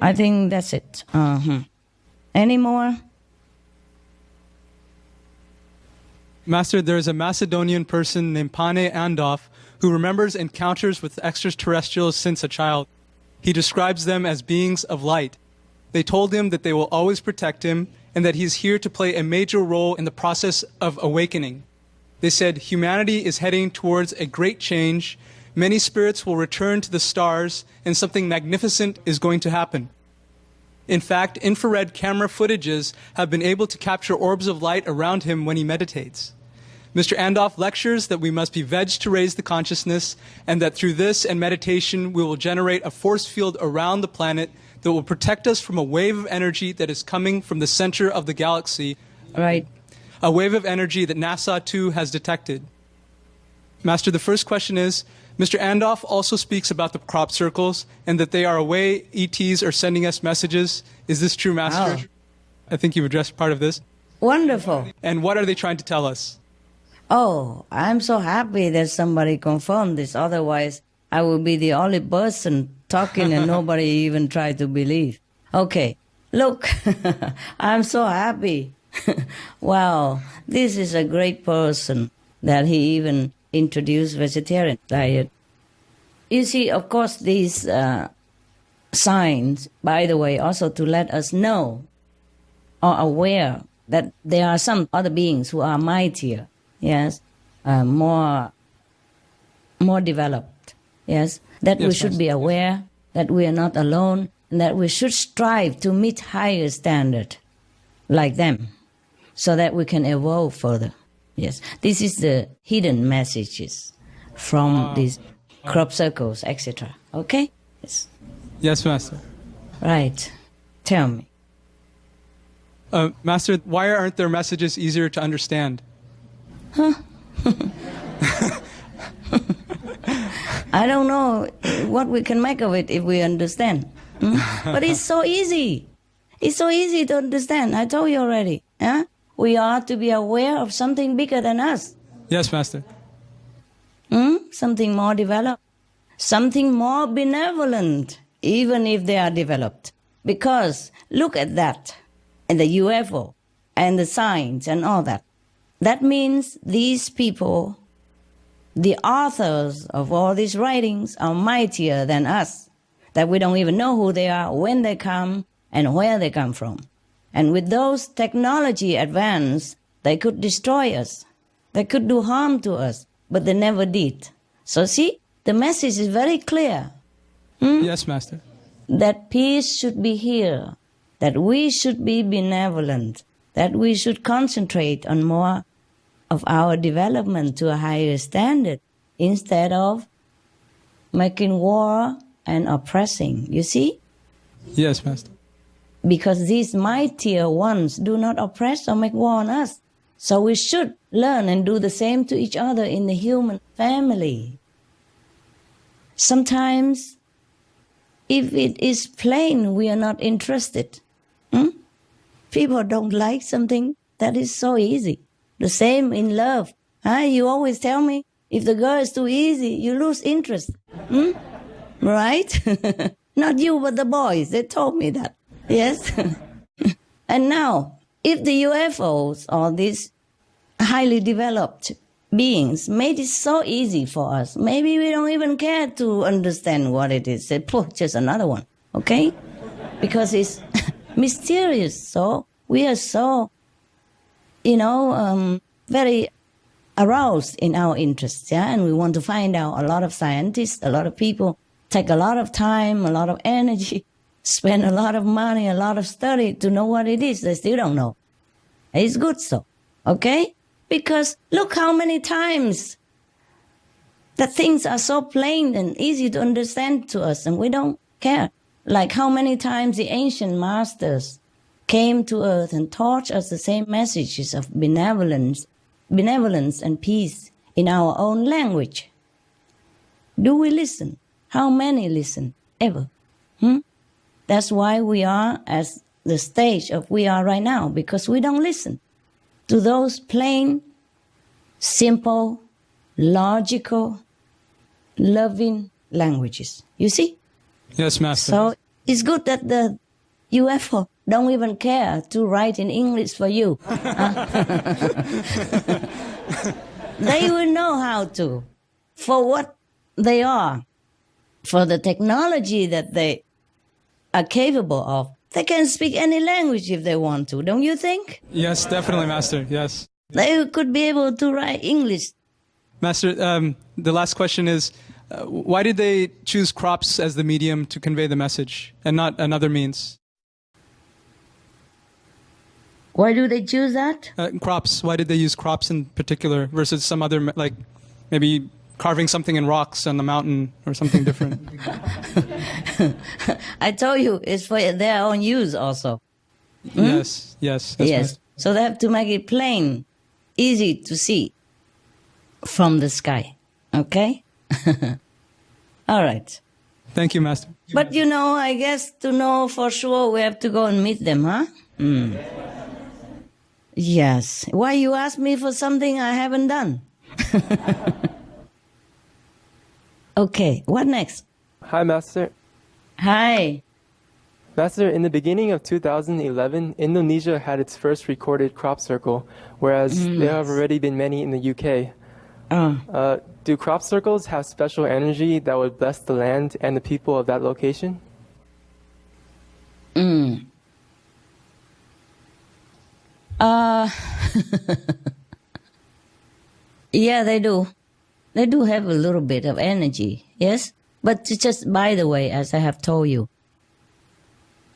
I think that's it. Any more? Master, there is a Macedonian person named Pane Andov who remembers encounters with extraterrestrials since a child. He describes them as beings of light. They told him that they will always protect him and that he's here to play a major role in the process of awakening. They said humanity is heading towards a great change. Many spirits will return to the stars and something magnificent is going to happen. In fact, infrared camera footages have been able to capture orbs of light around him when he meditates. Mr. Andov lectures that we must be veg to raise the consciousness and that through this and meditation we will generate a force field around the planet that will protect us from a wave of energy that is coming from the center of the galaxy. Right. A wave of energy that NASA too has detected. Master, the first question is, Mr. Andov also speaks about the crop circles and that they are a way ETs are sending us messages. Is this true, Master? I think you've addressed part of this. Wonderful. And what are they trying to tell us? Oh, I'm so happy that somebody confirmed this. Otherwise, I would be the only person talking and nobody even tried to believe. Okay, look, I'm so happy. Wow, this is a great person that he even introduced vegetarian diet. You see, of course, these signs, by the way, also to let us know or aware that there are some other beings who are mightier, yes, more developed, yes, that we should be aware that we are not alone and that we should strive to meet higher standard like them so that we can evolve further. Yes, this is the hidden messages from these crop circles, etc. Okay? Yes. Yes, Master. Right. Tell me. Master, why aren't their messages easier to understand? I don't know what we can make of it if we understand. But it's so easy. It's so easy to understand. I told you already. Huh? We are to be aware of something bigger than us. Yes, Master. Something more developed. Something more benevolent, even if they are developed. Because look at that, and the UFO, and the science, and all that. That means these people, the authors of all these writings, are mightier than us, that we don't even know who they are, when they come, and where they come from. And with those technology advance, they could destroy us. They could do harm to us, but they never did. So see, the message is very clear. Yes, Master. That peace should be here, that we should be benevolent, that we should concentrate on more of our development to a higher standard instead of making war and oppressing. You see? Yes, Master. Because these mightier ones do not oppress or make war on us. So we should learn and do the same to each other in the human family. Sometimes, if it is plain, we are not interested. People don't like something that is so easy. The same in love. You always tell me, if the girl is too easy, you lose interest. Right? Not you, but the boys. They told me that. Yes? And now, if the UFOs or these highly developed beings made it so easy for us, maybe we don't even care to understand what it is. Say, just another one, okay? Because it's mysterious. So we are so, very aroused in our interests, yeah? And we want to find out. A lot of scientists, a lot of people take a lot of time, a lot of energy, spend a lot of money, a lot of study to know what it is. They still don't know. It's good so, okay? Because look how many times that things are so plain and easy to understand to us and we don't care. Like how many times the ancient masters came to earth and taught us the same messages of benevolence and peace in our own language. Do we listen? How many listen ever? That's why we are at the stage of we are right now, because we don't listen to those plain, simple, logical, loving languages. You see? Yes, Master. So It's good that the UFO don't even care to write in English for you. They will know how to, for what they are, for the technology that they are capable of. They can speak any language if they want to, don't you think? Yes, definitely, Master. Yes. They could be able to write English. Master, the last question is, why did they choose crops as the medium to convey the message and not another means? Why do they choose that? Crops. Why did they use crops in particular versus some other, like maybe carving something in rocks on the mountain or something different? I told you, it's for their own use also. Yes, yes. That's Yes. right. So they have to make it plain, easy to see from the sky. Okay? All right. Thank you, Master. But you know, I guess to know for sure we have to go and meet them, huh? Yes. Why you ask me for something I haven't done? Okay, what next? Hi, Master. Hi. Master, in the beginning of 2011, Indonesia had its first recorded crop circle, whereas there have already been many in the UK. Do crop circles have special energy that would bless the land and the people of that location? Yeah, they do. They do have a little bit of energy, yes? But it's just by the way, as I have told you.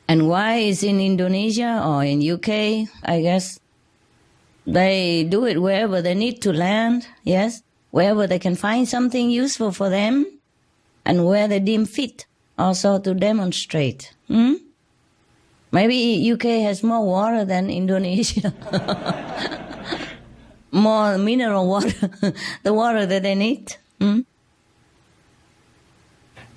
And why is in Indonesia or in UK, I guess they do it wherever they need to land, yes? Wherever they can find something useful for them and where they deem fit also to demonstrate. Maybe UK has more water than Indonesia. More mineral water, the water that they need.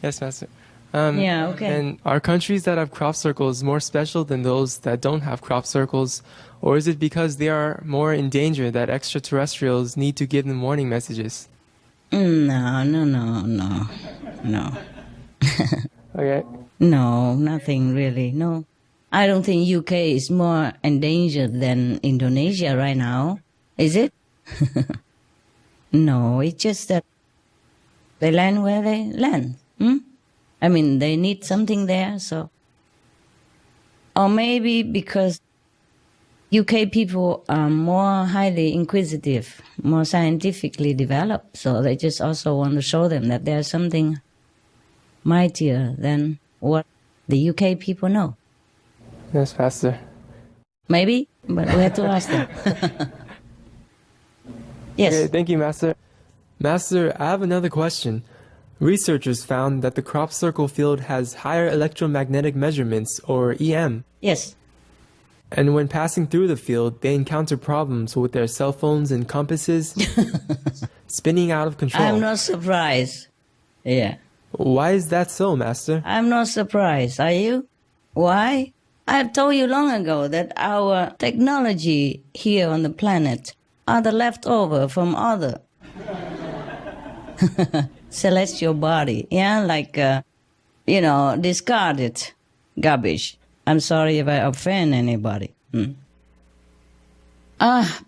Yes, Master. Yeah, okay. And are countries that have crop circles more special than those that don't have crop circles? Or is it because they are more in danger that extraterrestrials need to give them warning messages? No. Okay. No, nothing really, no. I don't think UK is more endangered than Indonesia right now. Is it? No, it's just that they land where they land. I mean, they need something there, so. Or maybe because UK people are more highly inquisitive, more scientifically developed, so they just also want to show them that there's something mightier than what the UK people know. Yes, Master. Maybe, but we have to ask them. Yes. Okay, thank you, Master. Master, I have another question. Researchers found that the crop circle field has higher electromagnetic measurements, or EM. Yes. And when passing through the field, they encounter problems with their cell phones and compasses spinning out of control. I'm not surprised. Yeah. Why is that so, Master? I'm not surprised. Are you? Why? I have told you long ago that our technology here on the planet are the leftover from other celestial body. Yeah, like, discarded garbage. I'm sorry if I offend anybody.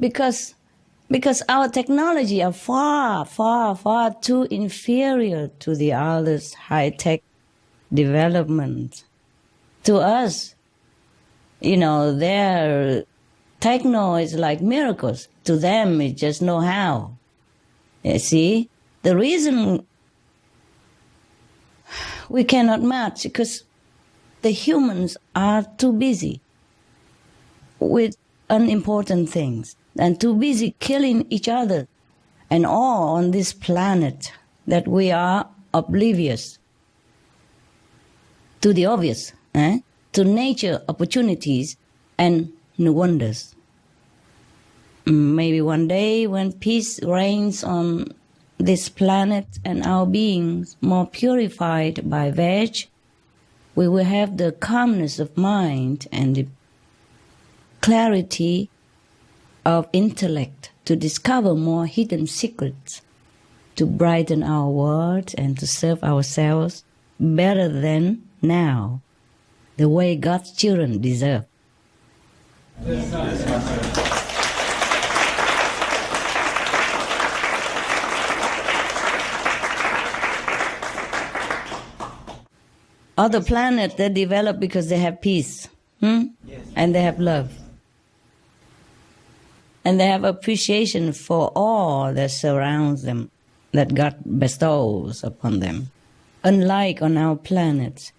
Because our technology are far, far, far too inferior to the others' high-tech development. To us, their techno is like miracles. To them, it's just know-how. You see? The reason we cannot match because the humans are too busy with unimportant things and too busy killing each other and all on this planet that we are oblivious to the obvious, to nature opportunities and new wonders. Maybe one day when peace reigns on this planet and our beings more purified by veg, we will have the calmness of mind and the clarity of intellect to discover more hidden secrets, to brighten our world and to serve ourselves better than now. the way God's children deserve. Other planets, they develop because they have peace, and they have love. And they have appreciation for all that surrounds them, that God bestows upon them. Unlike on our planet,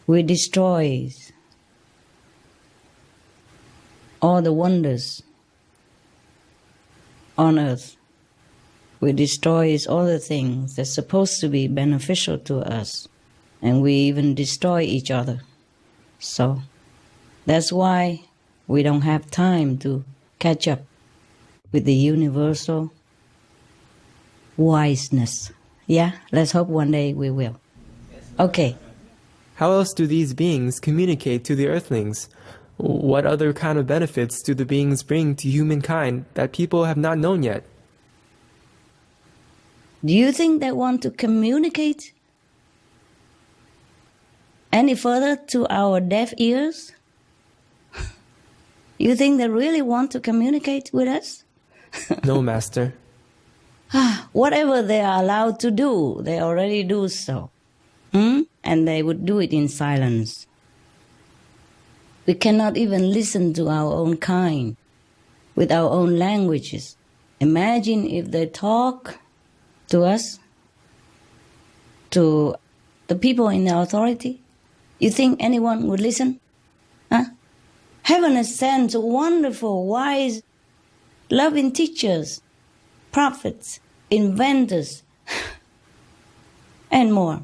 we destroy all the wonders on earth. We destroy all the things that's supposed to be beneficial to us. And we even destroy each other. So that's why we don't have time to catch up with the universal wiseness. Yeah, let's hope one day we will. Okay. How else do these beings communicate to the Earthlings? What other kind of benefits do the beings bring to humankind that people have not known yet? Do you think they want to communicate any further to our deaf ears? You think they really want to communicate with us? No, Master. Whatever they are allowed to do, they already do so. And they would do it in silence. We cannot even listen to our own kind with our own languages. Imagine if they talk to us, to the people in the authority. You think anyone would listen? Heaven has sent wonderful, wise, loving teachers, prophets, inventors, and more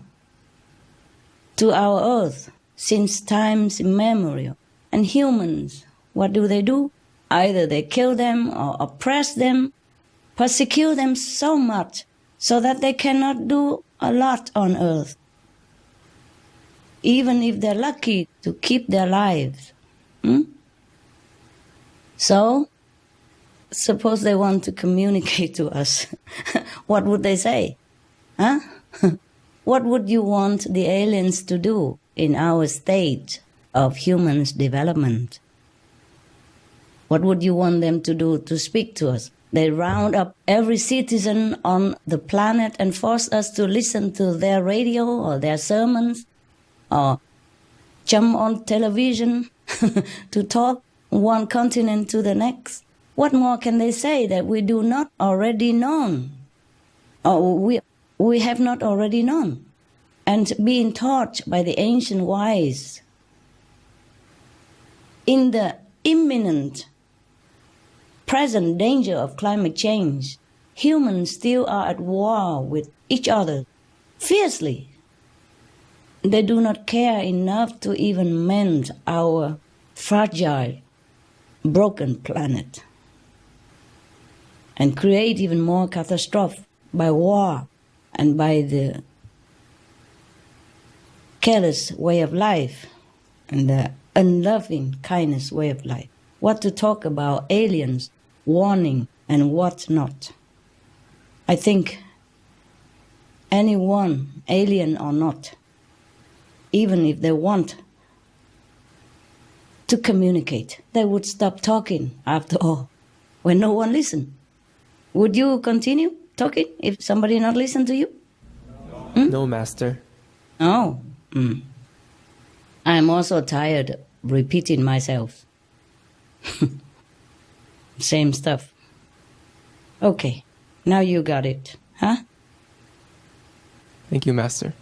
to our earth since times immemorial. And humans, what do? Either they kill them or oppress them, persecute them so much so that they cannot do a lot on earth, even if they're lucky to keep their lives. So, suppose they want to communicate to us. What would they say? What would you want the aliens to do in our state of humans' development? What would you want them to do to speak to us? They round up every citizen on the planet and force us to listen to their radio or their sermons, or jump on television to talk one continent to the next. What more can they say that we do not already know, or we have not already known, and being taught by the ancient wise? In the imminent present danger of climate change, humans still are at war with each other fiercely. They do not care enough to even mend our fragile, broken planet, and create even more catastrophe by war and by the careless way of life and the unloving kindness way of life. What to talk about aliens, warning, and what not. I think anyone, alien or not, even if they want to communicate, they would stop talking after all, when no one listens. Would you continue talking if somebody not listen to you? No, Master. Oh. I'm also tired of repeating myself. Same stuff. Okay, now you got it, huh? Thank you, Master.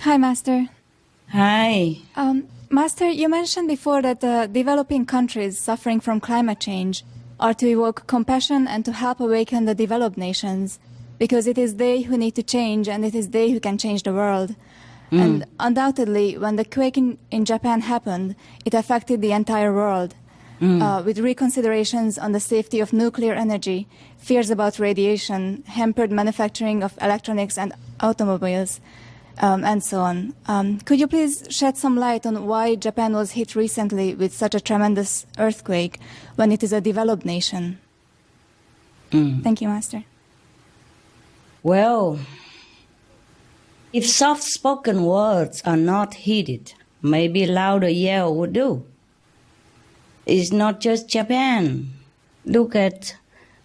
Hi, Master. Hi. Master, you mentioned before that developing countries suffering from climate change are to evoke compassion and to help awaken the developed nations, because it is they who need to change and it is they who can change the world. And undoubtedly, when the quake in Japan happened, it affected the entire world, with reconsiderations on the safety of nuclear energy, fears about radiation, hampered manufacturing of electronics and automobiles, and so on. Could you please shed some light on why Japan was hit recently with such a tremendous earthquake when it is a developed nation? Thank you, Master. Well, If soft-spoken words are not heeded, maybe louder yell would do. It's not just Japan. Look at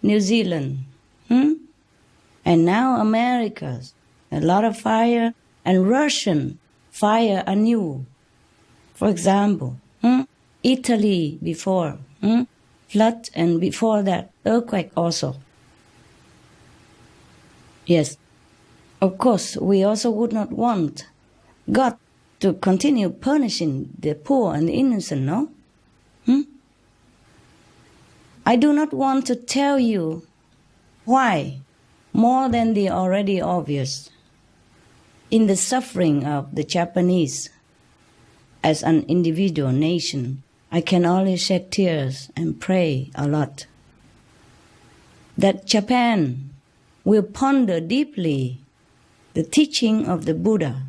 New Zealand. And now America's. A lot of fire, and Russian fire anew. For example, Italy before, flood, and before that, earthquake also. Yes, of course, we also would not want God to continue punishing the poor and the innocent, no? I do not want to tell you why, more than the already obvious. In the suffering of the Japanese, as an individual nation, I can only shed tears and pray a lot that Japan will ponder deeply the teaching of the Buddha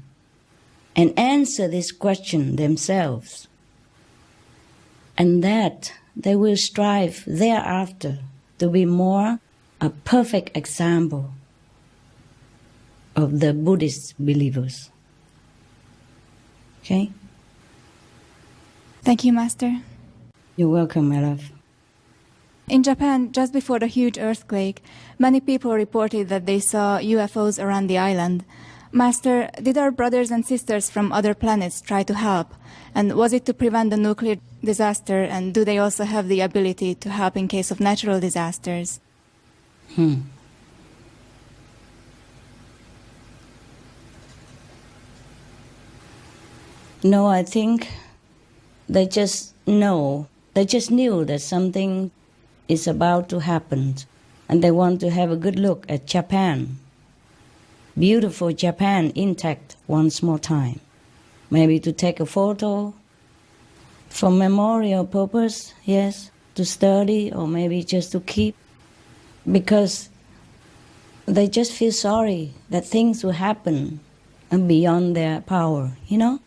and answer this question themselves, and that they will strive thereafter to be more a perfect example of the Buddhist believers. Okay? Thank you, Master. You're welcome, my love. In Japan, just before the huge earthquake, many people reported that they saw UFOs around the island. Master, did our brothers and sisters from other planets try to help? And was it to prevent the nuclear disaster? And do they also have the ability to help in case of natural disasters? No, I think they just know. They just knew that something is about to happen, and they want to have a good look at Japan. Beautiful Japan intact once more time. Maybe to take a photo for memorial purpose, yes, to study, or maybe just to keep, because they just feel sorry that things will happen and beyond their power, you know?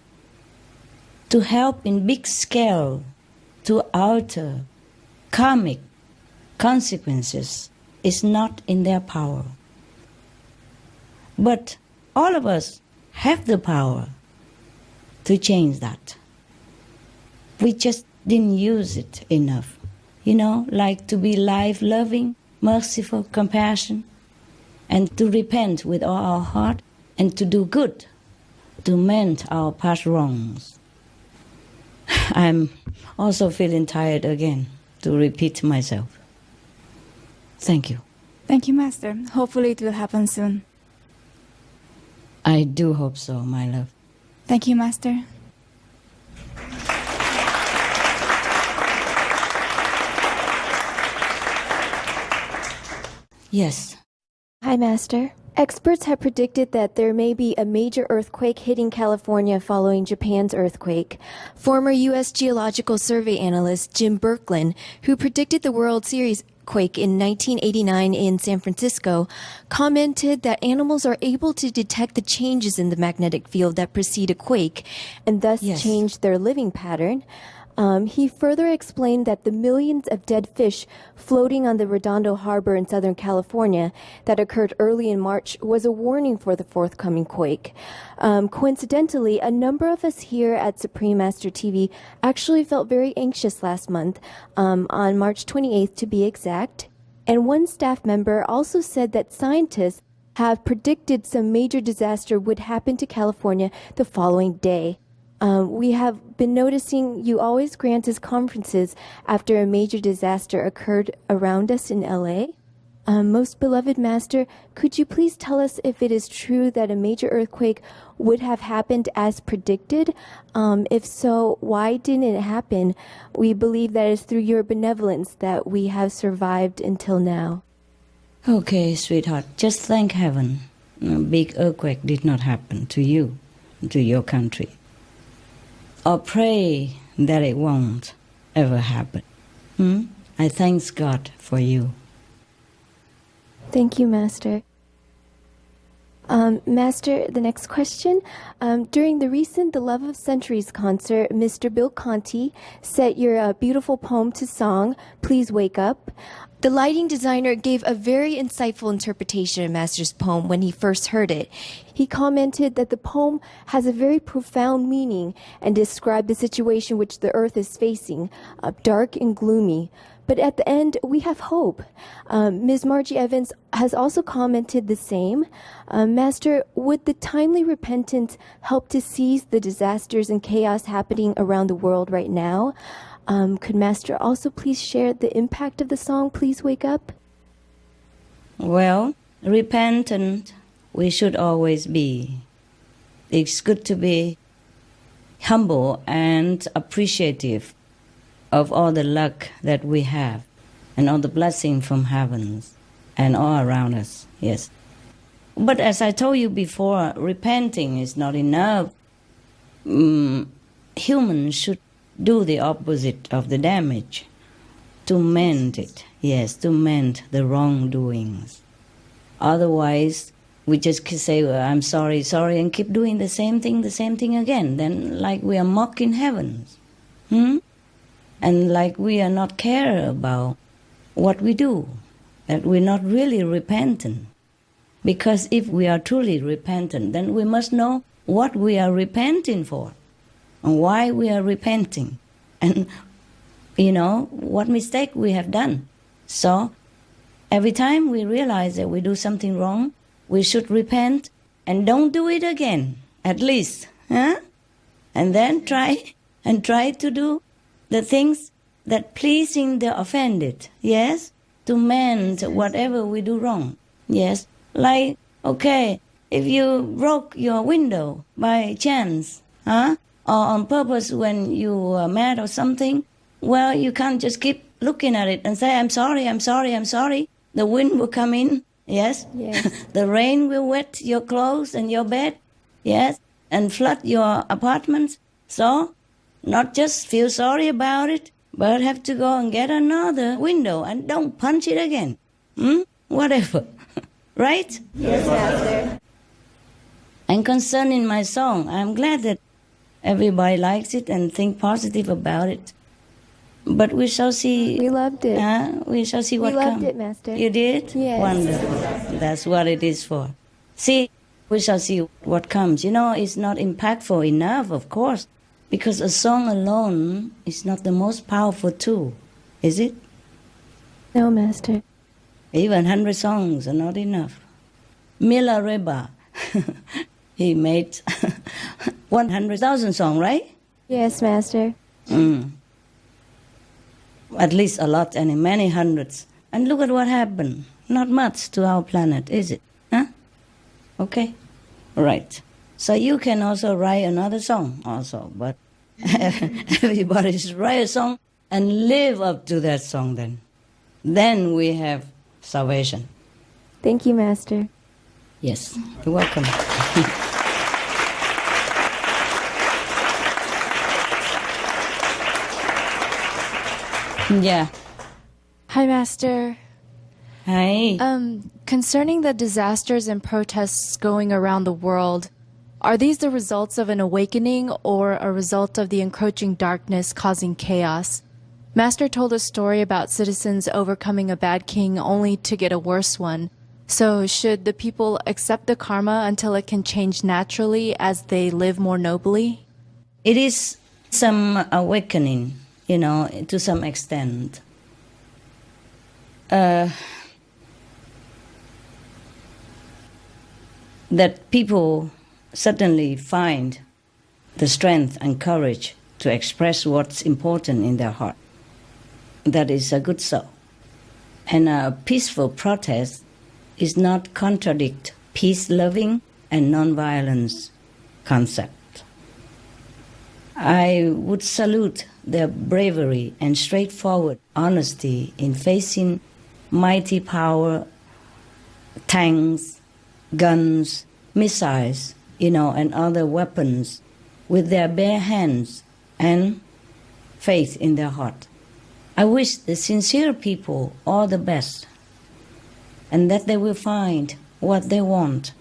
To help in big scale to alter karmic consequences is not in their power. But all of us have the power to change that. We just didn't use it enough. You know, like to be life-loving, merciful, compassion, and to repent with all our heart, and to do good, to mend our past wrongs. I'm also feeling tired again to repeat myself. Thank you. Thank you, Master. Hopefully it will happen soon. I do hope so, my love. Thank you, Master. Yes. Hi, Master. Experts have predicted that there may be a major earthquake hitting California following Japan's earthquake. Former U.S. Geological Survey analyst Jim Birkeland, who predicted the World Series quake in 1989 in San Francisco, commented that animals are able to detect the changes in the magnetic field that precede a quake and thus change their living pattern. He further explained that the millions of dead fish floating on the Redondo Harbor in Southern California that occurred early in March was a warning for the forthcoming quake. Coincidentally, a number of us here at Supreme Master TV actually felt very anxious last month, on March 28th to be exact. And one staff member also said that scientists have predicted some major disaster would happen to California the following day. We have been noticing you always grant us conferences after a major disaster occurred around us in LA. Most beloved Master, could you please tell us if it is true that a major earthquake would have happened as predicted? If so, why didn't it happen? We believe that it's through your benevolence that we have survived until now. Okay, sweetheart, just thank heaven a big earthquake did not happen to you, to your country. Or pray that it won't ever happen. I thank God for you. Thank you, Master. Master, the next question. During the recent The Love of Centuries concert, Mr. Bill Conti set your beautiful poem to song, Please Wake Up. The lighting designer gave a very insightful interpretation of Master's poem when he first heard it. He commented that the poem has a very profound meaning and described the situation which the earth is facing, dark and gloomy. But at the end, we have hope. Ms. Margie Evans has also commented the same. Master, would the timely repentance help to seize the disasters and chaos happening around the world right now? Could Master also please share the impact of the song, Please Wake Up? Well, repentant we should always be. It's good to be humble and appreciative of all the luck that we have and all the blessing from heavens and all around us, yes. But as I told you before, repenting is not enough. Humans should do the opposite of the damage, to mend it, yes, to mend the wrongdoings. Otherwise, we just say, well, I'm sorry, sorry, and keep doing the same thing again. Then like we are mocking heavens. And like we are not care about what we do, that we're not really repentant. Because if we are truly repentant, then we must know what we are repenting for and why we are repenting and, what mistake we have done. So every time we realize that we do something wrong, we should repent and don't do it again, at least. And then try to do the things that pleasing the offended, yes, to mend whatever we do wrong, yes. Like, okay, if you broke your window by chance, or on purpose when you are mad or something, well, you can't just keep looking at it and say, I'm sorry, I'm sorry, I'm sorry. The wind will come in, yes. The rain will wet your clothes and your bed, yes, and flood your apartments. So, not just feel sorry about it, but have to go and get another window and don't punch it again. Whatever. Right? Yes, Master. And concerning my song, I'm glad that everybody likes it and think positive about it. But we shall see. We loved it. We shall see what comes. We loved it, Master. You did? Yes. Wonderful. That's what it is for. See, we shall see what comes. It's not impactful enough, of course, because a song alone is not the most powerful tool, is it? No, Master. Even 100 songs are not enough. Milarepa, he made 100,000 songs, right? Yes, Master. At least a lot, and many hundreds. And look at what happened. Not much to our planet, is it? Okay, right. So you can also write another song also, but everybody should write a song and live up to that song then. Then we have salvation. Thank you, Master. Yes, you're welcome. Yeah. Hi, Master. Hi. Concerning the disasters and protests going around the world, are these the results of an awakening or a result of the encroaching darkness causing chaos? Master told a story about citizens overcoming a bad king only to get a worse one. So should the people accept the karma until it can change naturally as they live more nobly? It is some awakening, to some extent. That people suddenly find the strength and courage to express what's important in their heart. That is a good soul. And a peaceful protest is not contradict peace-loving and non-violence concept. I would salute their bravery and straightforward honesty in facing mighty power, tanks, guns, missiles, and other weapons with their bare hands and faith in their heart. I wish the sincere people all the best, and that they will find what they want,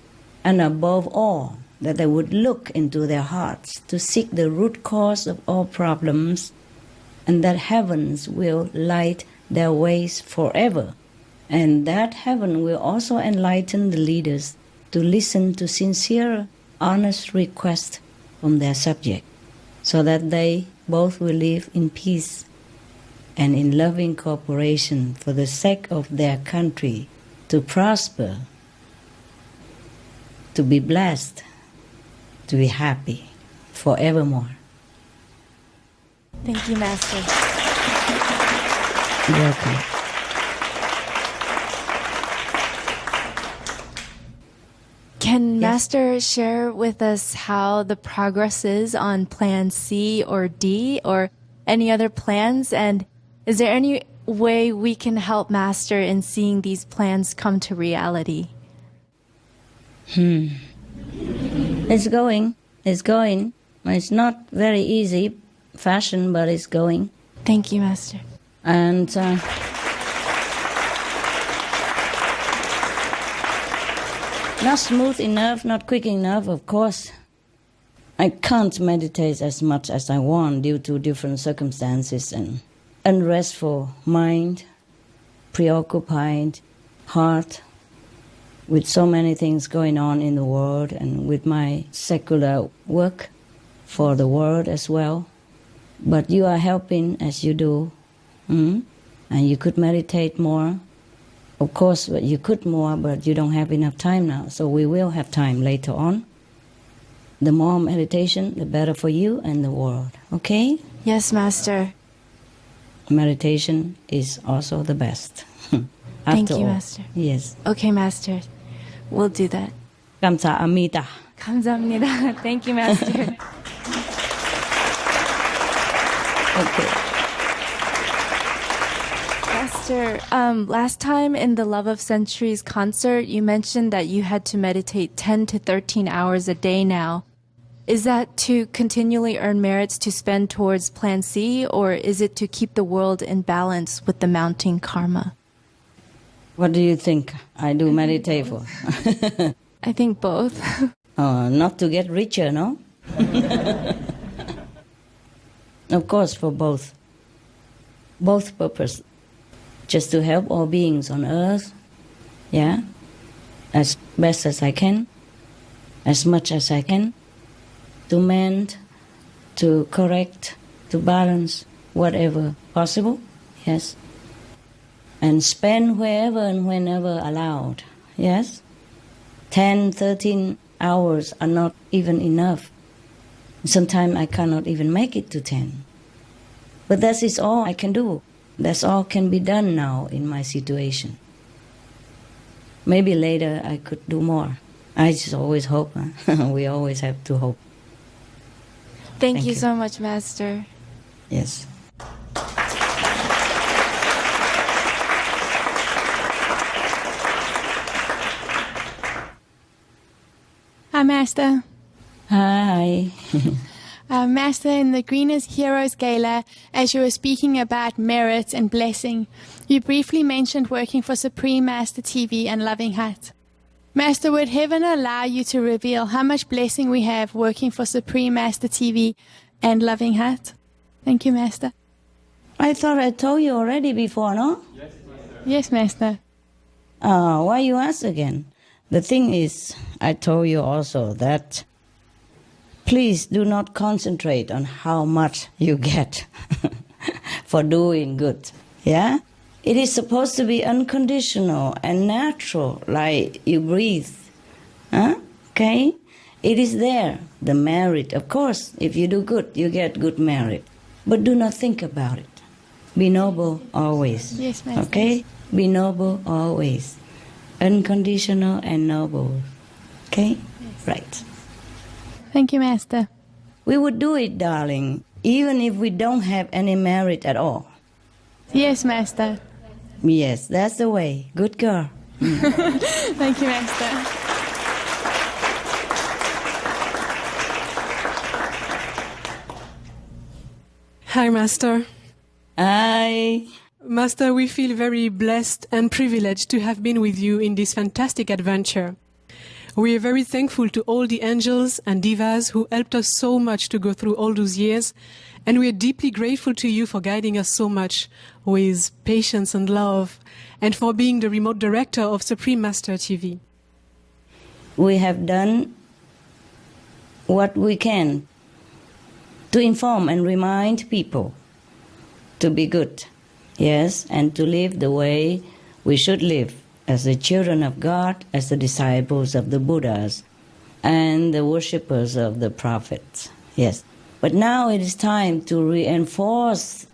and above all, that they would look into their hearts to seek the root cause of all problems, and that heavens will light their ways forever. And that heaven will also enlighten the leaders to listen to sincere, honest requests from their subject, so that they both will live in peace and in loving cooperation for the sake of their country, to prosper, to be blessed, to be happy forevermore. Thank you, Master. You're welcome. Can Master share with us how the progress is on Plan C or D or any other plans? And is there any way we can help Master in seeing these plans come to reality? It's going. It's going. It's not very easy fashion, but it's going. Thank you, Master. And not smooth enough, not quick enough, of course. I can't meditate as much as I want due to different circumstances and unrestful mind, preoccupied heart, with so many things going on in the world and with my secular work for the world as well. But you are helping as you do, and you could meditate more. Of course, you could more, but you don't have enough time now, so we will have time later on. The more meditation, the better for you and the world, okay? Yes, Master. Meditation is also the best. Thank After you, all. Master. Yes. Okay, Master. We'll do that. 감사합니다. 감사합니다. Thank you, Master. Okay. Master, last time in the Love of Centuries concert, you mentioned that you had to meditate 10 to 13 hours a day now. Is that to continually earn merits to spend towards Plan C, or is it to keep the world in balance with the mounting karma? What do you think I do meditate for? I think both. Not to get richer, no? Of course, for both. Both purpose. Just to help all beings on earth, yeah, as best as I can, as much as I can, to mend, to correct, to balance whatever possible, yes, and spend wherever and whenever allowed, yes. 10, 13 hours are not even enough. Sometimes I cannot even make it to 10. But that is all I can do. That's all can be done now in my situation. Maybe later I could do more. I just always hope. We always have to hope. Thank Thank you you. so much, Master. Yes. Hi, Master. Hi. Master, in the Greenest Heroes Gala, as you were speaking about merit and blessing, you briefly mentioned working for Supreme Master TV and Loving Hut. Master, would heaven allow you to reveal how much blessing we have working for Supreme Master TV and Loving Hut? Thank you, Master. I thought I told you already before, no? Yes, Master. Why you ask again? The thing is, I told you also that please do not concentrate on how much you get for doing good. Yeah? It is supposed to be unconditional and natural, like you breathe. Huh? Okay? It is there, the merit. Of course, if you do good, you get good merit. But do not think about it. Be noble always. Yes, Master. Okay? Be noble always. Unconditional and noble. Okay? Right. Thank you, Master. We would do it, darling, even if we don't have any merit at all. Yes, Master. Yes, that's the way. Good girl. Thank you, Master. Hi, Master. Hi. Master, we feel very blessed and privileged to have been with you in this fantastic adventure. We are very thankful to all the angels and divas who helped us so much to go through all those years, and we are deeply grateful to you for guiding us so much with patience and love, and for being the remote director of Supreme Master TV. We have done what we can to inform and remind people to be good, yes, and to live the way we should live as the children of God, as the disciples of the Buddhas, and the worshippers of the prophets, yes. But now it is time to reinforce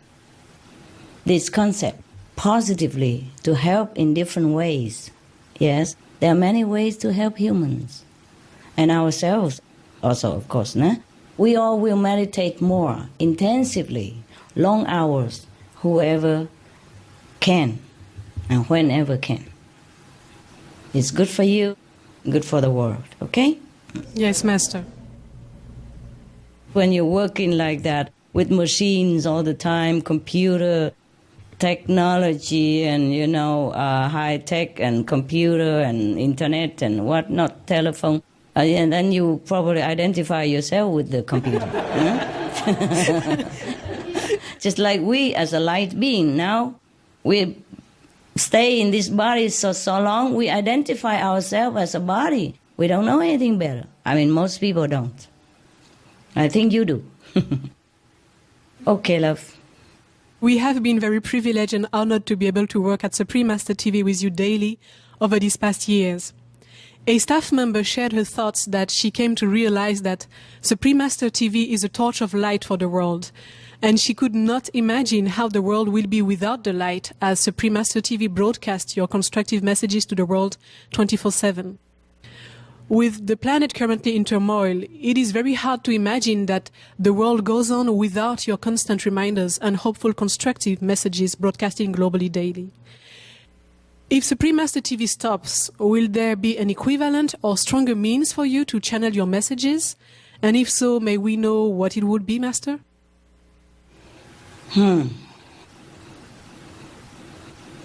this concept positively, to help in different ways, yes. There are many ways to help humans, and ourselves also, of course, no? We all will meditate more intensively, long hours, whoever can and whenever can. It's good for you, good for the world, okay? Yes, Master. When you're working like that with machines all the time, computer technology and, high tech and computer and internet and whatnot, telephone, and then you probably identify yourself with the computer. Just like we as a light being now, we stay in this body so long, we identify ourselves as a body. We don't know anything better. I mean, most people don't. I think you do. Okay, love. We have been very privileged and honored to be able to work at Supreme Master TV with you daily over these past years. A staff member shared her thoughts that she came to realize that Supreme Master TV is a torch of light for the world, and she could not imagine how the world will be without the light as Supreme Master TV broadcasts your constructive messages to the world 24/7. With the planet currently in turmoil, it is very hard to imagine that the world goes on without your constant reminders and hopeful constructive messages broadcasting globally daily. If Supreme Master TV stops, will there be an equivalent or stronger means for you to channel your messages? And if so, may we know what it would be, Master?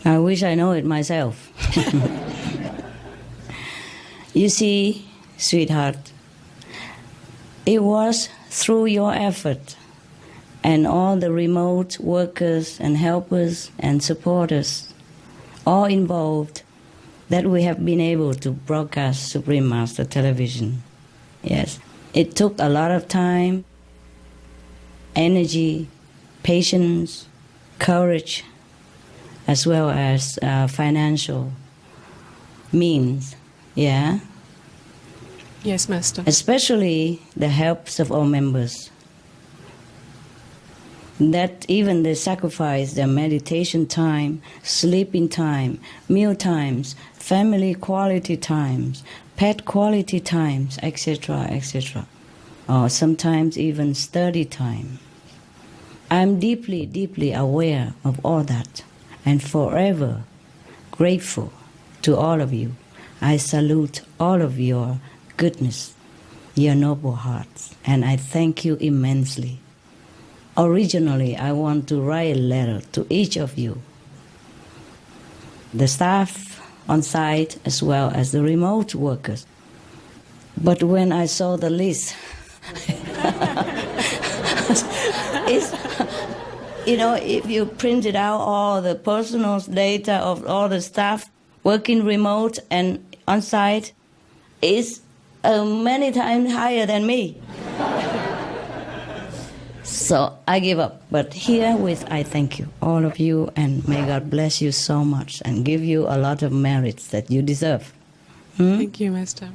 I wish I know it myself. You see, sweetheart, it was through your effort and all the remote workers and helpers and supporters, all involved, that we have been able to broadcast Supreme Master Television. Yes, it took a lot of time, energy, patience, courage, as well as financial means. Yeah. Yes, Master. Especially the helps of all members. That even they sacrifice their meditation time, sleeping time, meal times, family quality times, pet quality times, etc., etc. Or sometimes even study time. I'm deeply, deeply aware of all that and forever grateful to all of you. I salute all of your goodness, your noble hearts, and I thank you immensely. Originally, I want to write a letter to each of you, the staff on site as well as the remote workers. But when I saw the list, if you printed out all the personal data of all the staff working remote and on site, is many times higher than me. So I give up. But herewith I thank you, all of you, and may God bless you so much and give you a lot of merits that you deserve. Thank you, Master.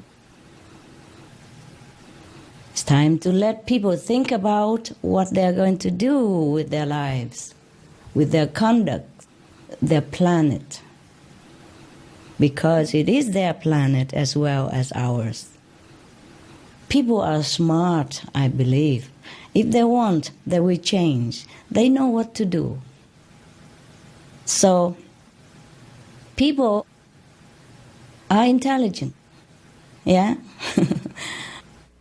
It's time to let people think about what they're going to do with their lives, with their conduct, their planet. Because it is their planet as well as ours. People are smart, I believe. If they want, they will change. They know what to do. So, people are intelligent. Yeah?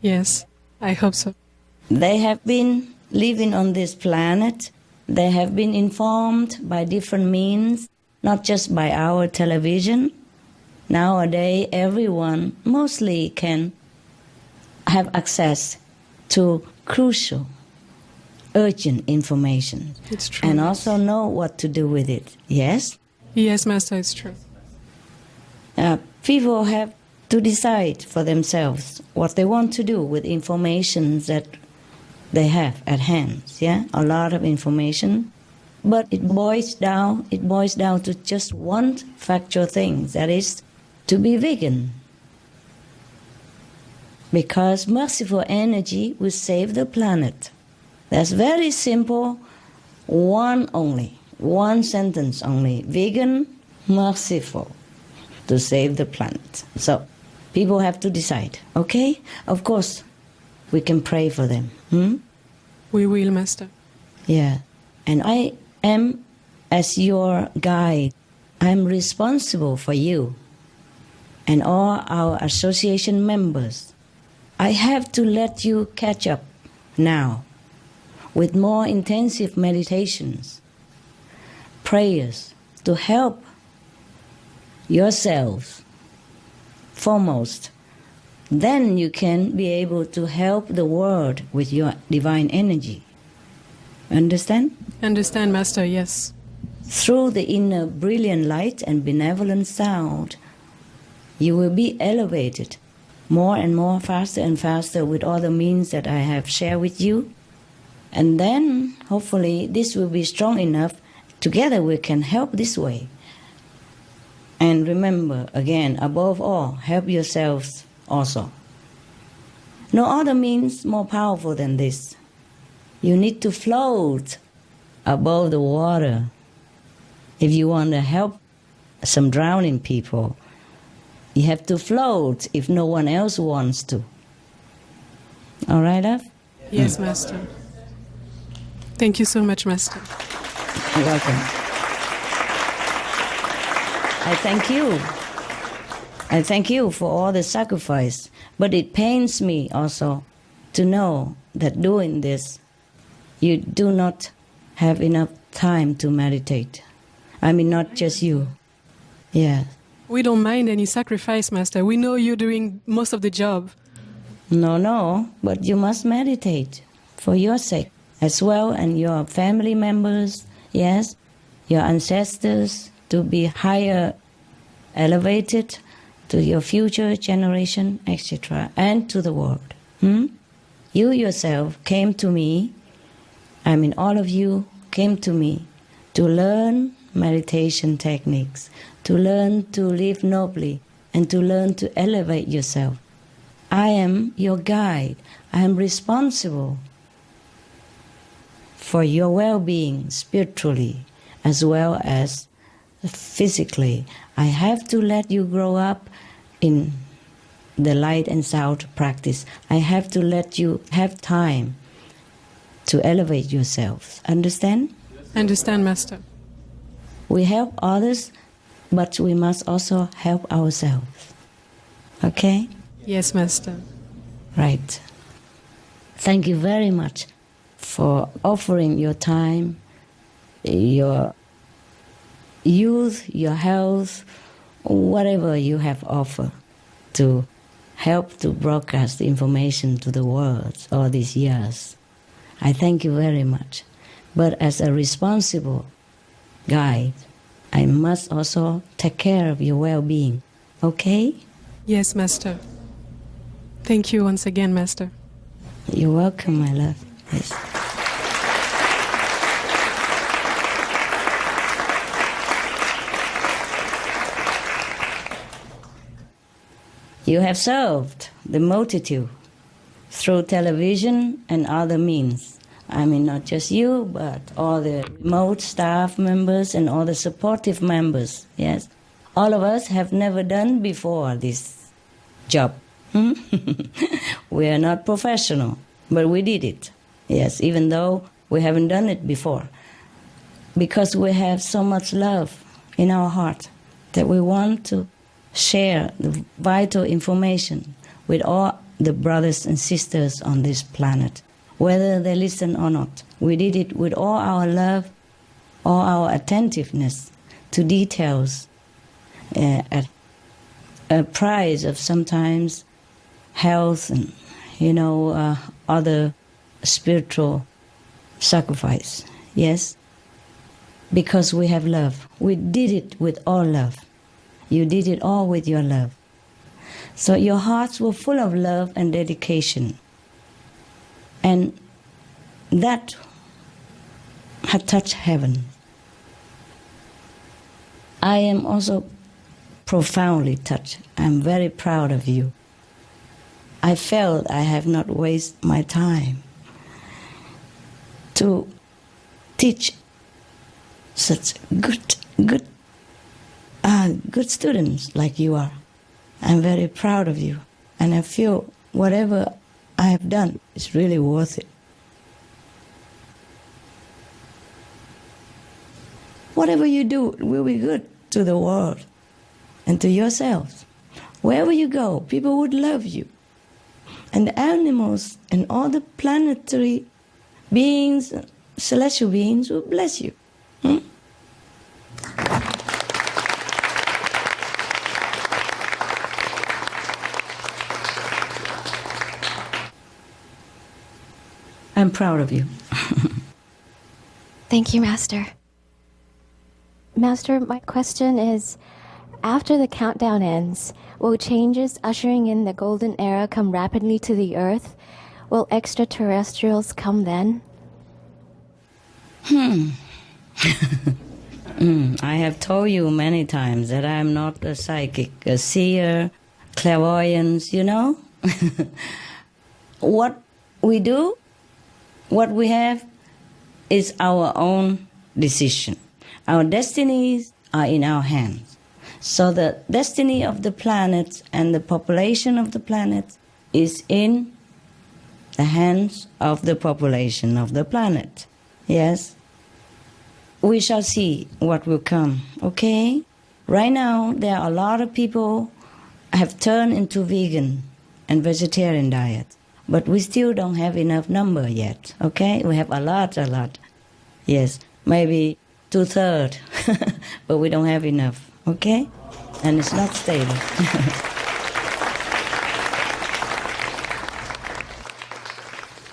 Yes, I hope so. They have been living on this planet. They have been informed by different means, not just by our television. Nowadays, everyone mostly can have access to crucial, urgent information. It's true. And also know what to do with it. Yes? Yes, Master, it's true. People have to decide for themselves what they want to do with information that they have at hand. Yeah, a lot of information, but it boils down to just one factual thing, that is to be vegan. Because merciful energy will save the planet. That's very simple. One sentence only. Vegan, merciful, to save the planet. So people have to decide, okay? Of course, we can pray for them. We will, Master. Yeah. And I am, as your guide, I'm responsible for you and all our association members. I have to let you catch up now with more intensive meditations, prayers to help yourselves foremost. Then you can be able to help the world with your divine energy. Understand? Understand, Master, yes. Through the inner brilliant light and benevolent sound, you will be elevated more and more, faster and faster, with all the means that I have shared with you. And then, hopefully, this will be strong enough. Together we can help this way. And remember, again, above all, help yourselves also. No other means more powerful than this. You need to float above the water if you want to help some drowning people. You have to float if no one else wants to. All right, love? Yes, Master. Thank you so much, Master. You're welcome. I thank you for all the sacrifice. But it pains me also to know that doing this, you do not have enough time to meditate. I mean, not just you. Yeah. We don't mind any sacrifice, Master. We know you're doing most of the job. No, but you must meditate for your sake as well, and your family members, yes, your ancestors, to be higher elevated, to your future generation, etc., and to the world. You yourself came to me, I mean all of you came to me to learn meditation techniques, to learn to live nobly, and to learn to elevate yourself. I am your guide. I am responsible for your well-being spiritually as well as physically. I have to let you grow up in the light and sound practice. I have to let you have time to elevate yourselves. Understand? Understand, Master. We help others, but we must also help ourselves. Okay? Yes, Master. Right. Thank you very much for offering your time, your youth, your health, whatever you have offered to help to broadcast the information to the world all these years. I thank you very much. But as a responsible guide, I must also take care of your well-being. Okay? Yes, Master. Thank you once again, Master. You're welcome, my love. Yes. You have served the multitude through television and other means. I mean, not just you, but all the remote staff members and all the supportive members, yes. All of us have never done before this job. We are not professional, but we did it, yes, even though we haven't done it before. Because we have so much love in our heart that we want to share the vital information with all the brothers and sisters on this planet, whether they listen or not. We did it with all our love, all our attentiveness to details, a price of sometimes health and, other spiritual sacrifice. Yes? Because we have love. We did it with all love. You did it all with your love. So your hearts were full of love and dedication. And that had touched heaven. I am also profoundly touched. I'm very proud of you. I felt I have not wasted my time to teach such good students like you are. I'm very proud of you, and I feel whatever I have done is really worth it. Whatever you do will be good to the world and to yourselves. Wherever you go, people would love you. And the animals and all the planetary beings, celestial beings will bless you. I'm proud of you. Thank you, Master. Master, my question is, after the countdown ends, will changes ushering in the golden era come rapidly to the Earth? Will extraterrestrials come then? I have told you many times that I'm not a psychic, a seer, clairvoyance, What we do, what we have, is our own decision. Our destinies are in our hands. So the destiny of the planet and the population of the planet is in the hands of the population of the planet. Yes? We shall see what will come, okay? Right now, there are a lot of people have turned into vegan and vegetarian diet, but we still don't have enough number yet, okay? We have a lot. Yes, maybe 2/3, but we don't have enough, okay? And it's not stable.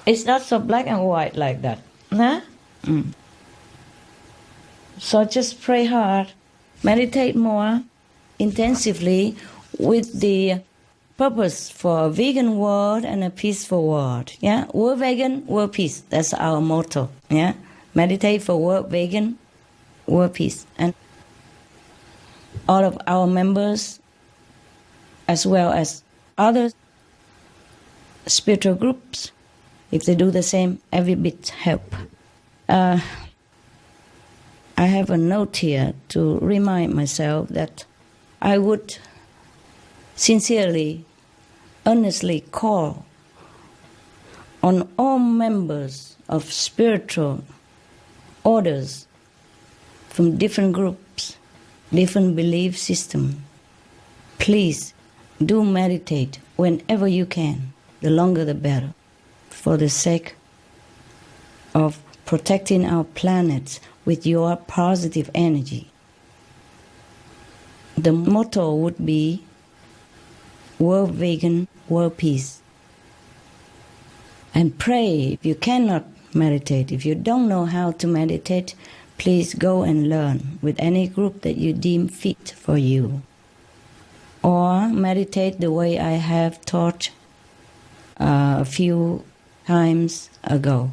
It's not so black and white like that, huh? So just pray hard, meditate more intensively with the purpose for a vegan world and a peaceful world, yeah? World vegan, world peace, that's our motto, yeah? Meditate for world vegan, world peace. And all of our members, as well as other spiritual groups, if they do the same, every bit help. I have a note here to remind myself that I would sincerely, earnestly call on all members of spiritual orders from different groups, different belief systems. Please do meditate whenever you can, the longer the better, for the sake of protecting our planet with your positive energy. The motto would be World Vegan, World Peace. And pray. If you cannot meditate, if you don't know how to meditate, please go and learn with any group that you deem fit for you. Or meditate the way I have taught a few times ago.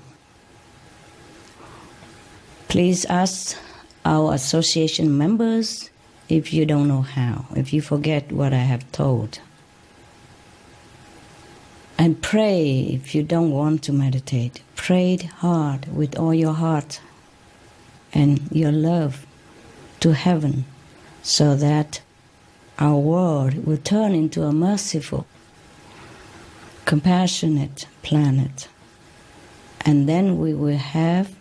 Please ask our association members if you don't know how, if you forget what I have told. And pray if you don't want to meditate. Pray hard with all your heart and your love to heaven, so that our world will turn into a merciful, compassionate planet. And then we will have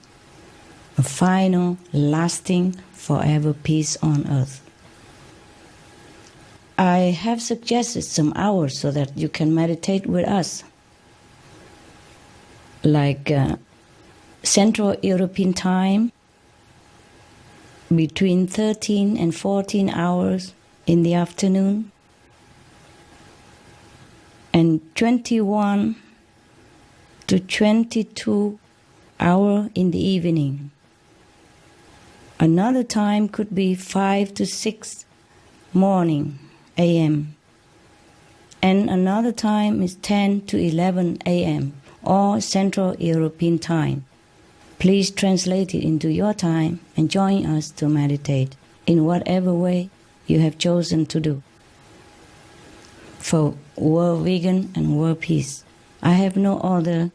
a final, lasting, forever peace on earth. I have suggested some hours so that you can meditate with us, like Central European time, between 13 and 14 hours in the afternoon, and 21 to 22 hours in the evening. Another time could be 5 to 6 morning a.m. And another time is 10 to 11 a.m. or Central European time. Please translate it into your time and join us to meditate in whatever way you have chosen to do. For world vegan and world peace, I have no other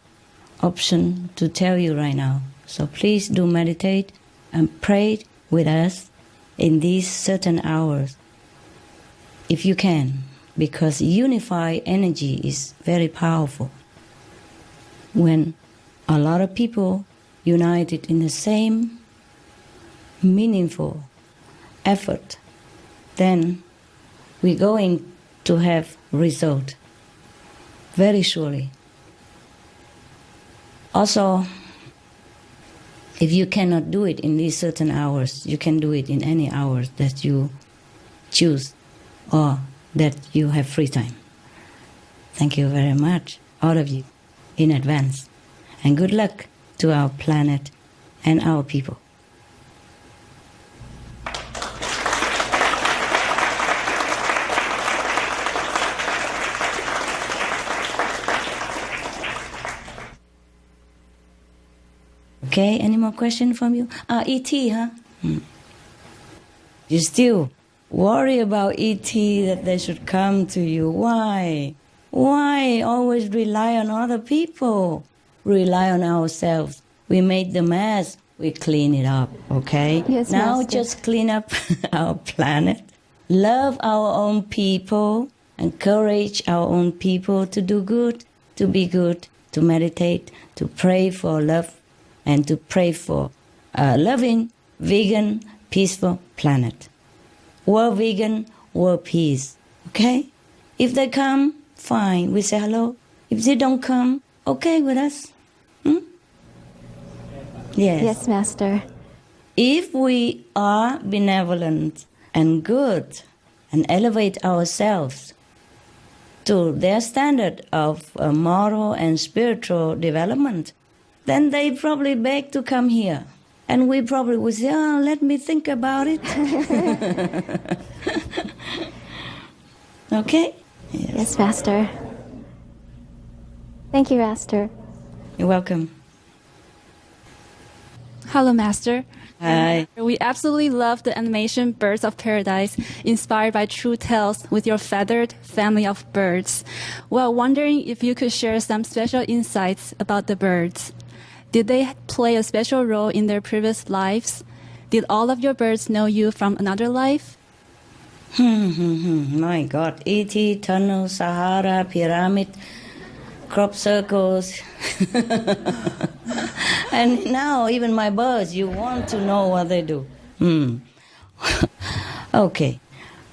option to tell you right now. So please do meditate and pray with us in these certain hours, if you can, because unified energy is very powerful. When a lot of people united in the same meaningful effort, then we're going to have result very surely. Also, if you cannot do it in these certain hours, you can do it in any hours that you choose or that you have free time. Thank you very much, all of you, in advance. And good luck to our planet and our people. Okay, any more questions from you? E.T., huh? You still worry about E.T. that they should come to you. Why? Why always rely on other people? Rely on ourselves. We made the mess, we clean it up, okay? Yes, now Master. just clean up our planet. Love our own people. Encourage our own people to do good, to be good, to meditate, to pray for love, and to pray for a loving, vegan, peaceful planet. World vegan, world peace. Okay? If they come, fine, we say hello. If they don't come, okay with us. Yes. Yes, Master. If we are benevolent and good and elevate ourselves to their standard of moral and spiritual development, then they probably beg to come here. And we probably would say, oh, let me think about it. Okay? Yes, Master. Thank you, Master. You're welcome. Hello, Master. Hi. We absolutely love the animation Birds of Paradise, inspired by true tales with your feathered family of birds. Well, wondering if you could share some special insights about the birds. Did they play a special role in their previous lives? Did all of your birds know you from another life? My God. E.T., tunnel, Sahara, pyramid, crop circles. And now even my birds, you want to know what they do. Okay.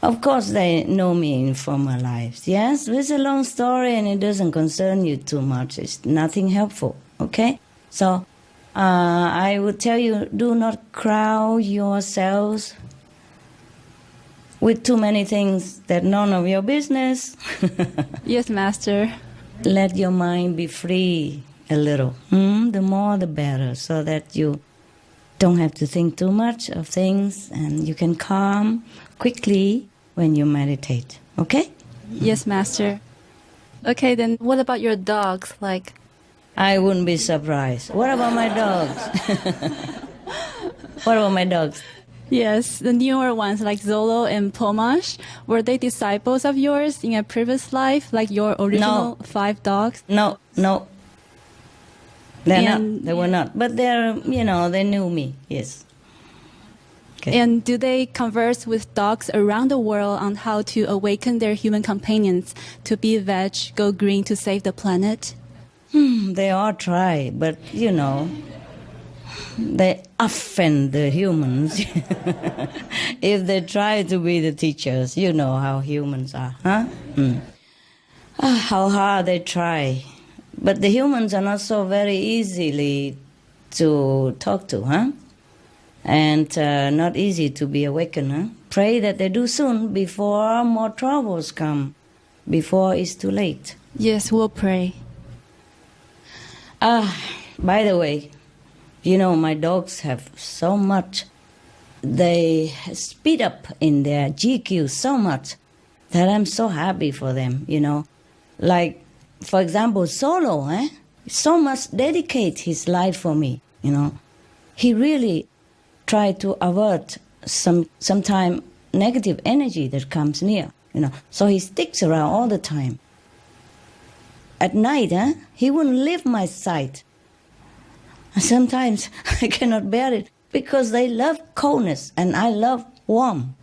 Of course they know me in former lives. Yes, it's a long story and it doesn't concern you too much. It's nothing helpful. Okay? So I would tell you, do not crowd yourselves with too many things that none of your business. Yes, Master. Let your mind be free a little. The more the better, so that you don't have to think too much of things and you can calm quickly when you meditate. Okay? Yes, Master. Okay, then what about your dogs? Like, I wouldn't be surprised. What about my dogs? What about my dogs? yes, the newer ones like Zolo and Pomash, were they disciples of yours in a previous life, like your original 5 dogs? No. They're And- not. They were not. But they're, they knew me. Yes. Okay. And do they converse with dogs around the world on how to awaken their human companions to be veg, go green to save the planet? They all try, but they offend the humans. If they try to be the teachers, you know how humans are, huh? How hard they try. But the humans are not so very easily to talk to, huh? And not easy to be awakened, huh? Pray that they do soon before more troubles come. before it's too late. Yes, we'll pray. By the way, you know, my dogs have so much, they speed up in their GQ so much that I'm so happy for them, you know. Like, for example, Solo, so much dedicate his life for me, you know. He really tried to avert sometime negative energy that comes near, you know. So he sticks around all the time. At night, he wouldn't leave my sight. Sometimes I cannot bear it because they love coldness and I love warm.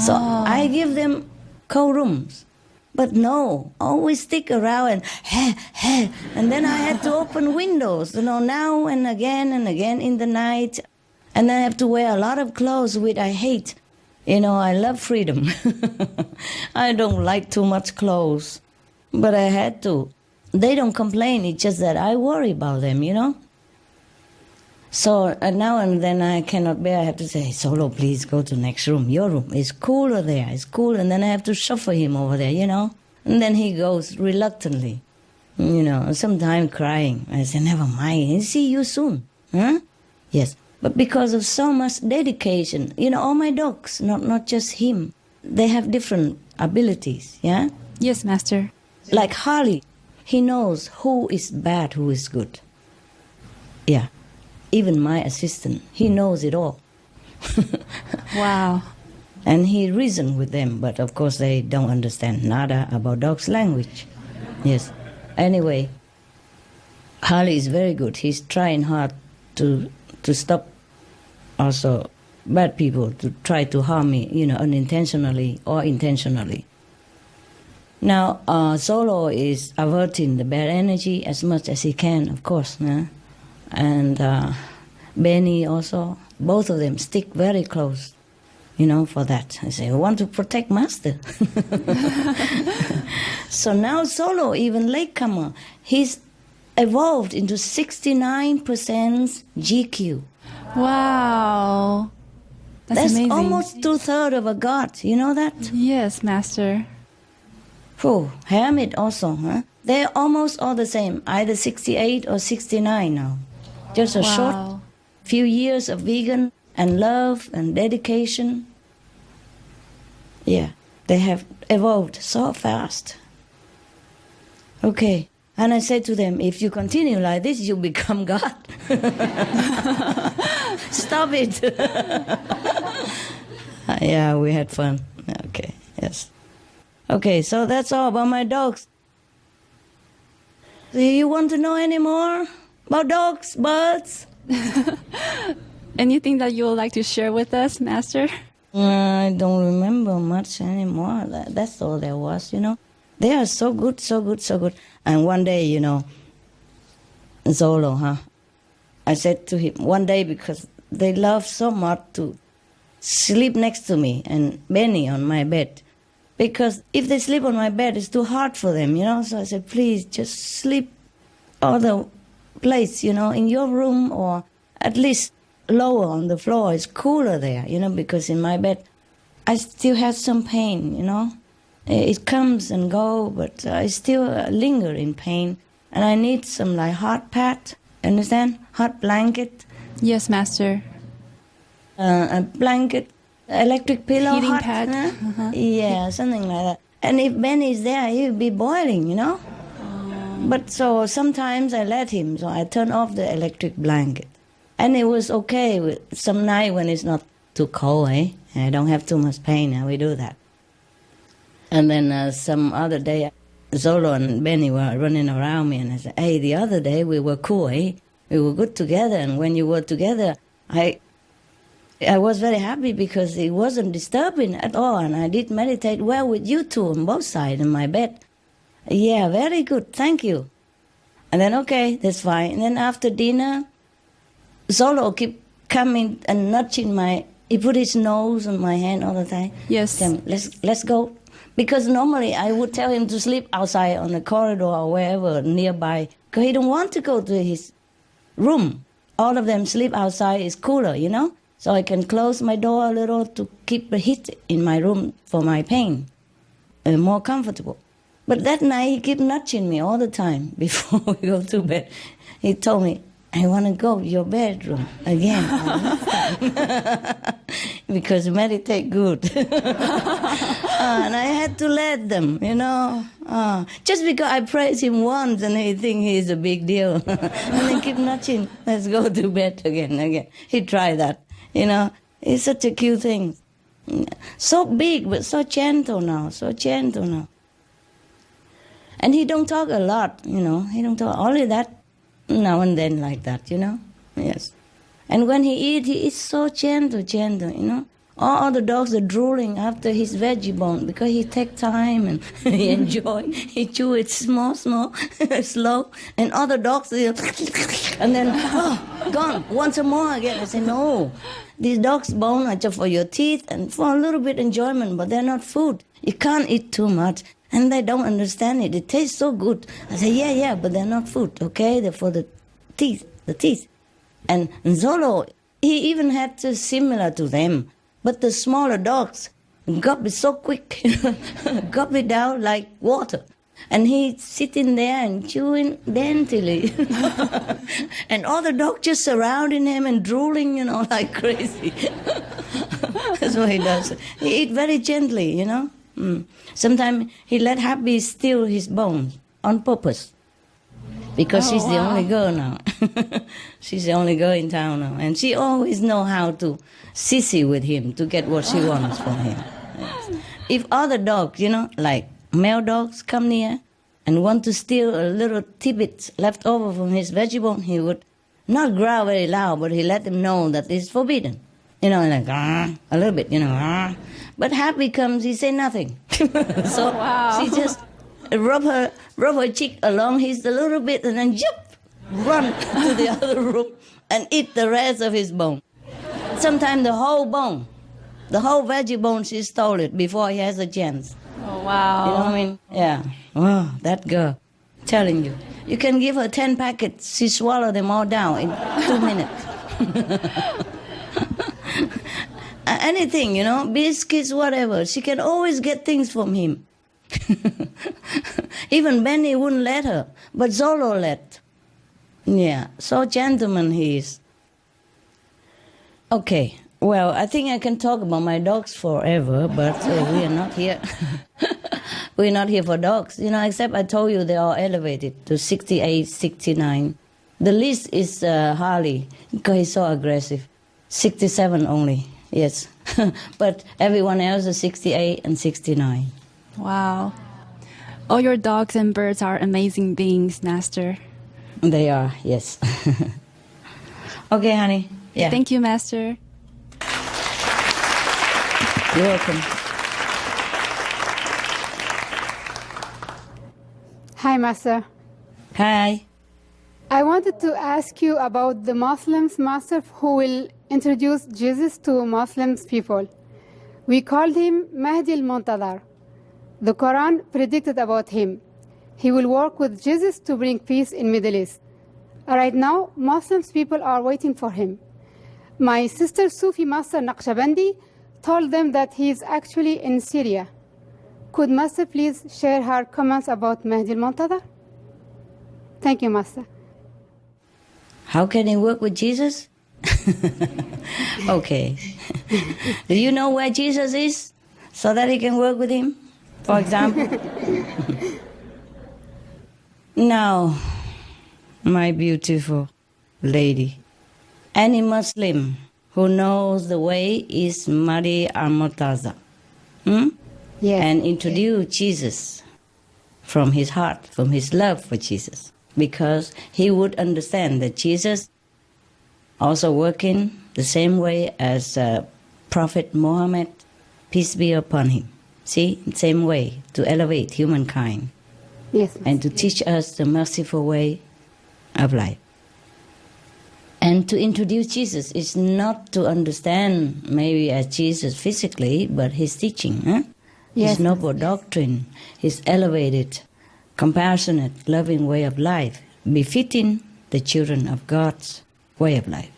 So I give them cold rooms. But no, always stick around and then I had to open windows, you know, now and again in the night. And I have to wear a lot of clothes, which I hate. You know, I love freedom. I don't like too much clothes, but I had to. They don't complain, it's just that I worry about them, you know? So now and then I cannot bear, I have to say, hey, Solo, please go to the next room. Your room is cooler there, it's cool. And then I have to shuffle him over there, you know? And then he goes reluctantly, you know, sometimes crying. I say, never mind, see you soon. Huh? Yes, but because of so much dedication, you know, all my dogs, not just him, they have different abilities, yeah? Yes, Master. Like Harley, he knows who is bad, who is good. Yeah. Even my assistant, he knows it all. Wow. And he reasons with them, but of course they don't understand nada about dog's language. Yes. Anyway, Harley is very good. He's trying hard to stop also bad people to try to harm me, you know, unintentionally or intentionally. Now, Solo is averting the bad energy as much as he can, of course. And Benny also, both of them stick very close, you know, for that. I say, we want to protect Master. So Solo, even latecomer, he's evolved into 69% GQ. Wow. That's amazing. Almost 2/3 of a god, you know that? Yes, Master. Oh, Hermit also, huh? They're almost all the same, either 68 or 69 now. Just a short few years of vegan and love and dedication. Yeah, they have evolved so fast. Okay, and I said to them, if you continue like this, you become God. Stop it. Yeah, we had fun. Okay, yes. Okay, so that's all about my dogs. Do you want to know any more about dogs, birds? Anything that you would like to share with us, Master? I don't remember much anymore. That's all there was, you know. They are so good, so good, so good. And one day, you know, Solo, I said to him, one day, because they love so much to sleep next to me and Benny on my bed. Because if they sleep on my bed, it's too hard for them, you know. So I said, please, just sleep other place, you know, in your room or at least lower on the floor. It's cooler there, you know, because in my bed, I still have some pain, you know. It comes and goes, but I still linger in pain. And I need some, like, hot pad, understand? Hot blanket. Yes, Master. A blanket. Electric pillow, Heating hot, pad. Uh-huh. Yeah, something like that. And if Ben is there, he'll be boiling, you know. But so sometimes I let him, so I turn off the electric blanket. And it was okay with some night when it's not too cold, I don't have too much pain, and we do that. And then some other day, Solo and Benny were running around me, and I said, hey, the other day we were cool, We were good together, and when you were together, I was very happy because it wasn't disturbing at all, and I did meditate well with you two on both sides in my bed. Yeah, very good, thank you. And then, okay, that's fine. And then after dinner, Solo keep coming and nudging he put his nose on my hand all the time. Yes. Let's go. Because normally I would tell him to sleep outside on the corridor or wherever nearby, because he don't want to go to his room. All of them sleep outside, it's cooler, you know? So I can close my door a little to keep the heat in my room for my pain, more comfortable. But that night he kept nudging me all the time before we go to bed. He told me, I want to go to your bedroom again. Because meditate good. And I had to let them, just because I praise him once and he think he's a big deal. And they keep nudging, let's go to bed again. He tried that, It's such a cute thing. So big, but so gentle now. And he don't talk a lot, He don't talk, only that now and then like that, Yes. And when he eats so gentle, All the dogs are drooling after his veggie bone because he take time and he enjoy. He chew it small, slow. And other dogs, and then, gone. Want some more again. I say, no. These dogs' bone are just for your teeth and for a little bit enjoyment, but they're not food. You can't eat too much. And they don't understand it. It tastes so good. I say, yeah, but they're not food, okay? They're for the teeth. And Zolo, he even had to similar to them. But the smaller dogs gulp it so quick, gulp it down like water. And he's sitting there and chewing daintily. And all the dogs just surrounding him and drooling, like crazy. That's what he does. He eats very gently, Sometimes he let Happy steal his bones on purpose. Because she's the only girl now. She's the only girl in town now. And she always know how to sissy with him to get what she wants from him. Yes. If other dogs, like male dogs come near and want to steal a little tidbit left over from his vegetable, he would not growl very loud, but he let them know that it's forbidden. Like, a little bit, But Happy comes, he say nothing. So she just rub her cheek along his a little bit and then run to the other room and eat the rest of his bone. Sometimes the whole bone, the whole veggie bone, she stole it before he has a chance. Oh, wow. You know what I mean? Yeah. Wow, that girl. Telling you. You can give her 10 packets, she swallow them all down in 2 minutes. Anything, biscuits, whatever. She can always get things from him. Even Benny wouldn't let her, but Zolo let. Yeah, so gentleman he is. Okay, well, I think I can talk about my dogs forever, but we are not here. We're not here for dogs, except I told you they are elevated to 68, 69. The least is Harley, because he's so aggressive. 67 only, yes. But everyone else is 68 and 69. Wow. All your dogs and birds are amazing beings, Master. They are, yes. Okay, honey. Yeah. Thank you, Master. You're welcome. Hi, Master. Hi. I wanted to ask you about the Muslims, Master, who will introduce Jesus to Muslims people. We called him Mahdi al-Muntadhar. The Quran predicted about him. He will work with Jesus to bring peace in Middle East. Right now, Muslims people are waiting for him. My sister Sufi Master Naqshbandi told them that he is actually in Syria. Could Master please share her comments about Mahdi al-Muntadhar? Thank you, Master. How can he work with Jesus? Okay. Do you know where Jesus is so that he can work with him, for example? Now, my beautiful lady, any Muslim who knows the way is Mahdi al-Muntadhar. Yes. And introduce Jesus from his heart, from his love for Jesus, because he would understand that Jesus also working the same way as Prophet Muhammad, peace be upon him. See, same way to elevate humankind. Yes. And to teach us the merciful way of life. And to introduce Jesus is not to understand maybe as Jesus physically, but his teaching, Yes. his noble doctrine, his elevated, compassionate, loving way of life, befitting the children of God's way of life.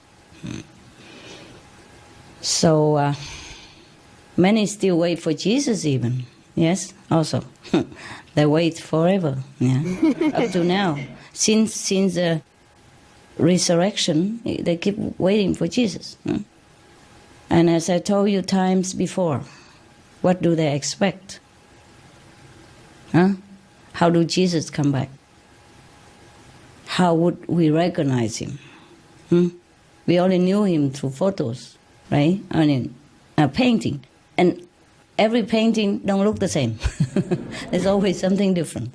So many still wait for Jesus even, yes, also. They wait forever, yeah, up to now. Since the resurrection, they keep waiting for Jesus. And as I told you times before, what do they expect? How do Jesus come back? How would we recognize him? We only knew him through photos, right? I mean, a painting. And every painting don't look the same. There's always something different.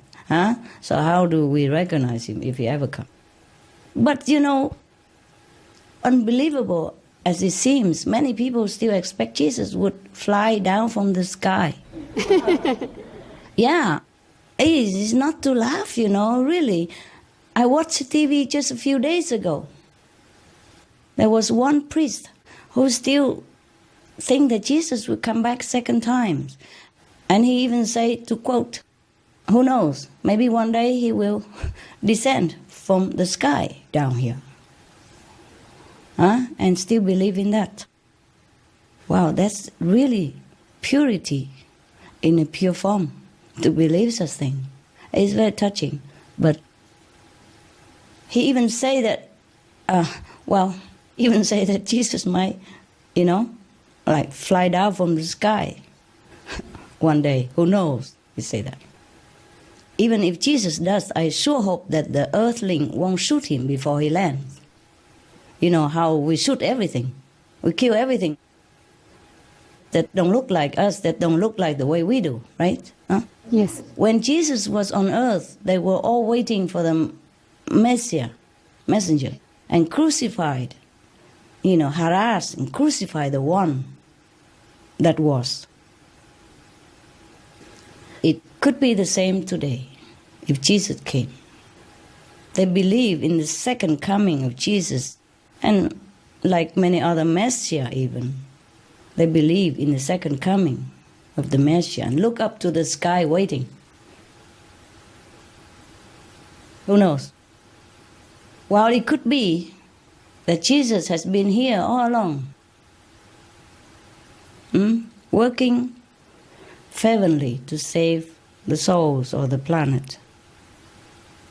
So how do we recognize him if he ever comes? But, unbelievable as it seems, many people still expect Jesus would fly down from the sky. Yeah, it's not to laugh, really. I watched TV just a few days ago. There was one priest who still think that Jesus would come back second time. And he even said, to quote, who knows, maybe one day he will descend from the sky down here. And still believe in that. Wow, that's really purity in a pure form, to believe such thing. It's very touching. But he even say that, even say that Jesus might, like fly down from the sky one day. Who knows? He say that. Even if Jesus does, I sure hope that the earthling won't shoot him before he lands. You know how we shoot everything. We kill everything that don't look like us, that don't look like the way we do, right? Yes. When Jesus was on earth, they were all waiting for the messenger, and crucified, harassed and crucified the one that was. It could be the same today if Jesus came. They believe in the second coming of Jesus, and like many other Messiah even, they believe in the second coming of the Messiah and look up to the sky waiting. Who knows? While it could be that Jesus has been here all along, working fervently to save the souls of the planet.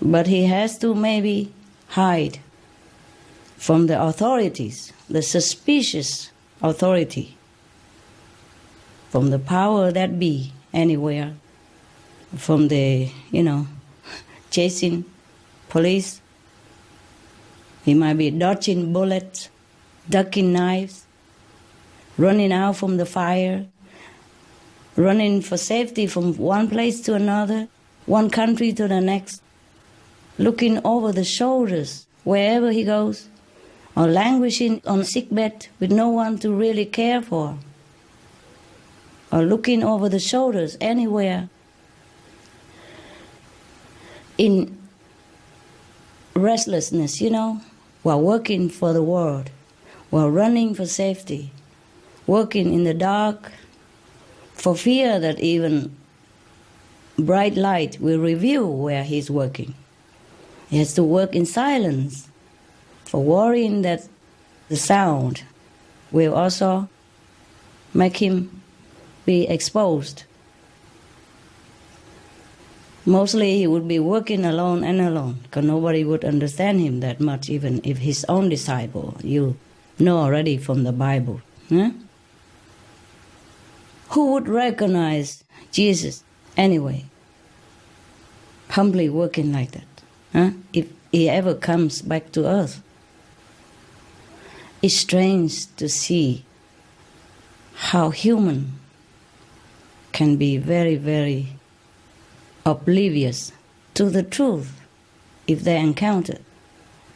But he has to maybe hide from the authorities, the suspicious authority, from the power that be anywhere, from the, chasing police. He might be dodging bullets, ducking knives, running out from the fire, running for safety from one place to another, one country to the next, looking over the shoulders wherever he goes, or languishing on a sickbed with no one to really care for, or looking over the shoulders anywhere in restlessness, while working for the world, while running for safety, working in the dark for fear that even bright light will reveal where he's working. He has to work in silence, for worrying that the sound will also make him be exposed. Mostly he would be working alone and alone, because nobody would understand him that much, even if his own disciple, you know already from the Bible. Who would recognize Jesus anyway, humbly working like that, if he ever comes back to earth? It's strange to see how human can be very, very oblivious to the truth if they encounter,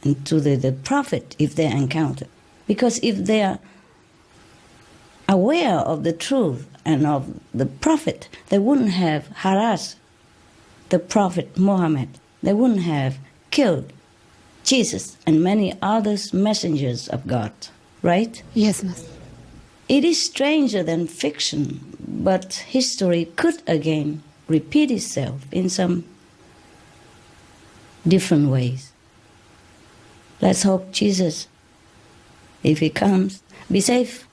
and to the prophet if they encounter. Because if they are aware of the truth and of the prophet, they wouldn't have harassed the prophet Muhammad. They wouldn't have killed Jesus and many others messengers of God, right? Yes, Master. It is stranger than fiction, but history could again repeat itself in some different ways. Let's hope Jesus, if he comes, be safe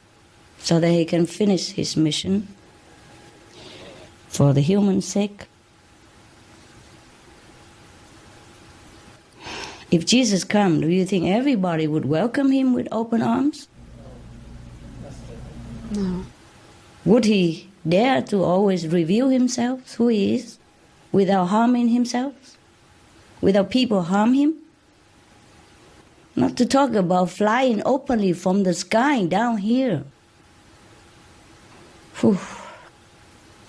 so that he can finish his mission for the human sake, If Jesus come, do you think everybody would welcome him with open arms? No. Would he dare to always reveal himself, who he is, without harming himself, without people harm him? Not to talk about flying openly from the sky down here. Whew.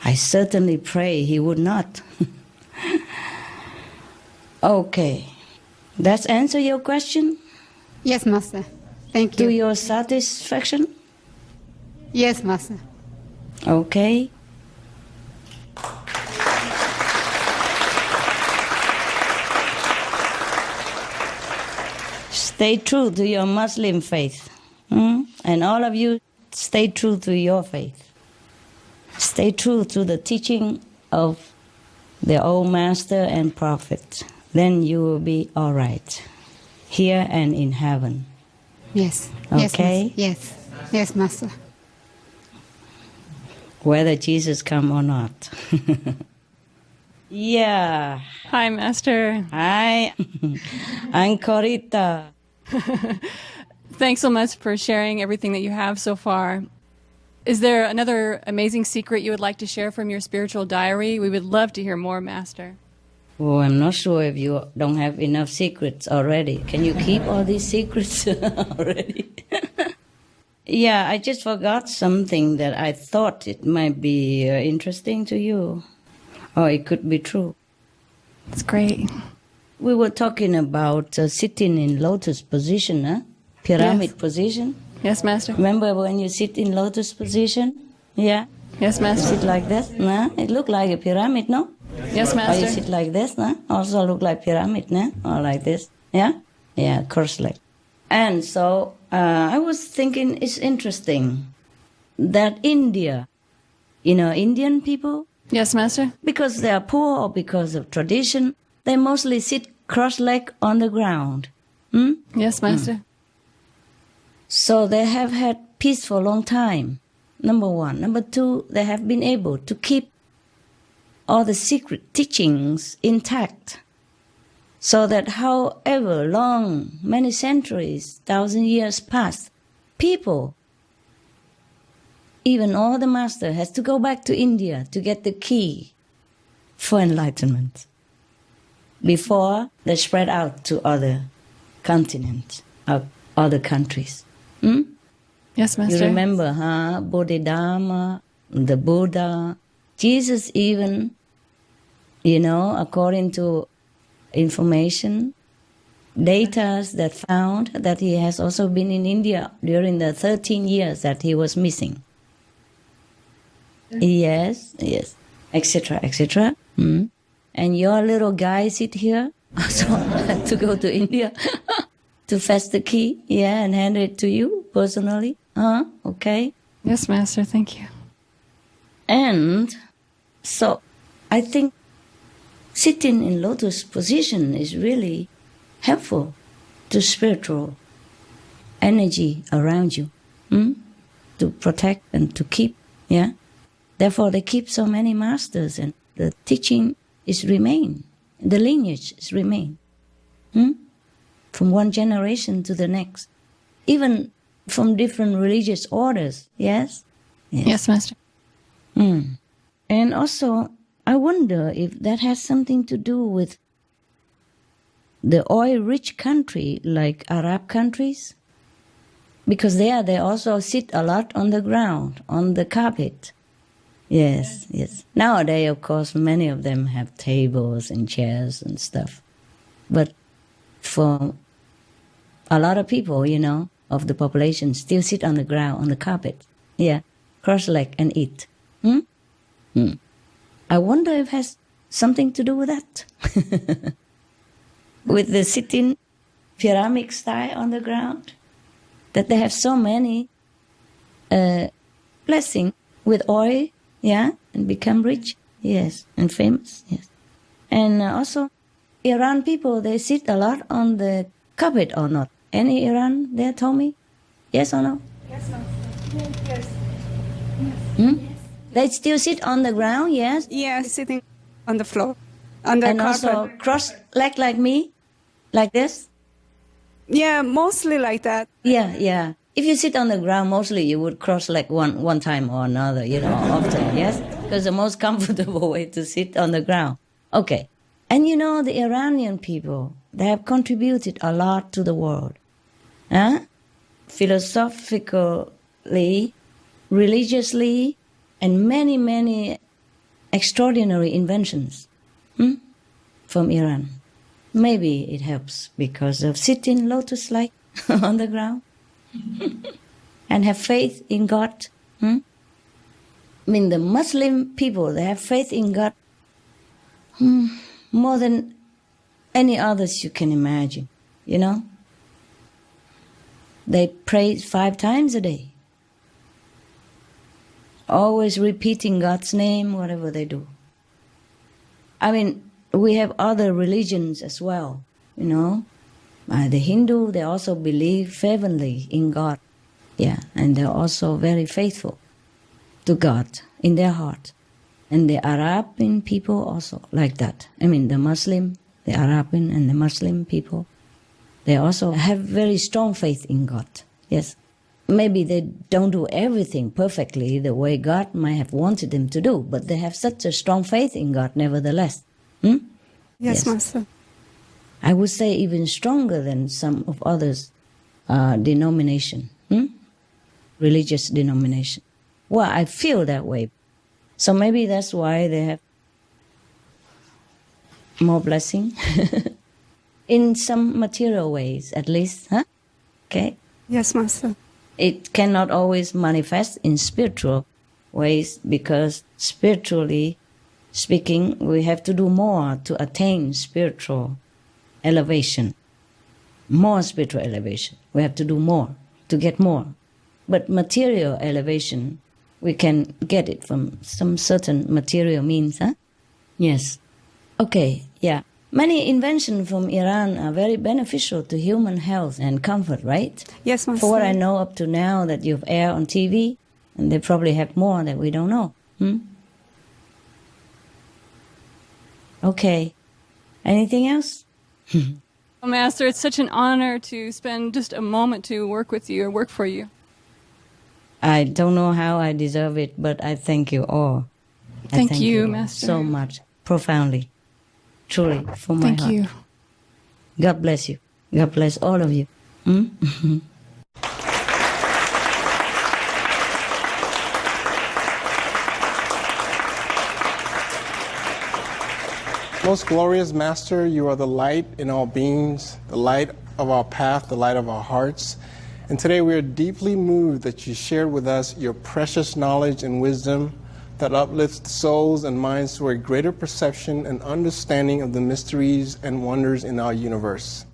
I certainly pray he would not. Okay. Does answer your question? Yes, Master. Thank To you. your satisfaction? Yes, Master. Okay. Stay true to your Muslim faith. And all of you, stay true to your faith. Stay true to the teaching of the old master and prophet. Then you will be all right, here and in heaven. Yes. Okay. Yes. Yes, Master. Whether Jesus come or not. Yeah. Hi, Master. Hi. I'm Corita. Thanks so much for sharing everything that you have so far. Is there another amazing secret you would like to share from your spiritual diary? We would love to hear more, Master. Oh, I'm not sure if you don't have enough secrets already. Can you keep all these secrets already? Yeah, I just forgot something that I thought it might be interesting to you. Or it could be true. That's great. We were talking about sitting in lotus position, huh? Pyramid Yes. position. Yes, Master. Remember when you sit in lotus position? Yeah? Yes, You Master. sit like this? Nah? It look like a pyramid, no? Yes, Or you Master. sit like this, nah? Also look like pyramid, nah? Or like this, yeah? Yeah, cross-leg. And so I was thinking it's interesting that India, Indian people, Yes, Master. because they are poor or because of tradition, they mostly sit cross-legged on the ground. Yes, Master. So they have had peace for a long time, number one. Number two, they have been able to keep all the secret teachings intact. So that however long, many centuries, 1,000 years pass, people, even all the master, has to go back to India to get the key for enlightenment before they spread out to other continents, other countries. Yes, Master. You remember, huh? Bodhidharma, the Buddha, Jesus even, according to information, data that found that he has also been in India during the 13 years that he was missing. Yes, etc., etc. And your little guy sit here, also had to go to India to fetch the key, and hand it to you personally. Okay. Yes, Master. Thank you. And so I think sitting in lotus position is really helpful to spiritual energy around you, to protect and to keep, Therefore, they keep so many masters, and the teaching is remain, the lineage is remain, from one generation to the next, even from different religious orders. Yes. Yes, Master. And also, I wonder if that has something to do with the oil-rich country like Arab countries, because there they also sit a lot on the ground, on the carpet. Yes. Nowadays, of course, many of them have tables and chairs and stuff. But for a lot of people, of the population, still sit on the ground, on the carpet. Yeah, cross-legged and eat. I wonder if it has something to do with that. With the sitting pyramid style on the ground. That they have so many blessings with oil, and become rich, and famous, And also, Iran people, they sit a lot on the carpet or not? Any Iran there told me? Yes or no? Yes, no. Yes. They still sit on the ground, yes? Yes, sitting on the floor, on the And carpet. also cross-legged like me? Like this? Yeah, mostly like that. Yeah, yeah. If you sit on the ground, mostly you would cross leg one time or another, often, yes? Because the most comfortable way to sit on the ground. Okay. And the Iranian people, they have contributed a lot to the world. Philosophically, religiously, and many, many extraordinary inventions from Iran. Maybe it helps because of sitting lotus-like on the ground and have faith in God. I mean, the Muslim people, they have faith in God more than any others you can imagine, They pray 5 times a day, always repeating God's name, whatever they do. I mean, we have other religions as well, The Hindu, they also believe fervently in God. Yeah, and they're also very faithful to God in their heart. And the Arabian people also like that. I mean, the Muslim, the Arabian and the Muslim people, they also have very strong faith in God. Yes. Maybe they don't do everything perfectly the way God might have wanted them to do, but they have such a strong faith in God nevertheless. Yes, Master. I would say even stronger than some of others denomination, religious denomination. Well, I feel that way. So maybe that's why they have more blessing in some material ways, at least, Okay? Yes, Master. It cannot always manifest in spiritual ways because spiritually speaking, we have to do more to attain spiritual elevation. More spiritual elevation. We have to do more to get more. But material elevation, we can get it from some certain material means, Yes. Okay, yeah. Many inventions from Iran are very beneficial to human health and comfort, right? Yes, Master. For what I know up to now that you've aired on TV, and they probably have more that we don't know. Okay. Anything else? Well, Master, it's such an honor to spend just a moment to work with you or work for you. I don't know how I deserve it, but I thank you all. Thank you, all Master. so much, profoundly, truly, from my heart. Thank you. God bless you. God bless all of you. Most glorious Master, you are the light in all beings, the light of our path, the light of our hearts. And today we are deeply moved that you shared with us your precious knowledge and wisdom that uplifts souls and minds to a greater perception and understanding of the mysteries and wonders in our universe.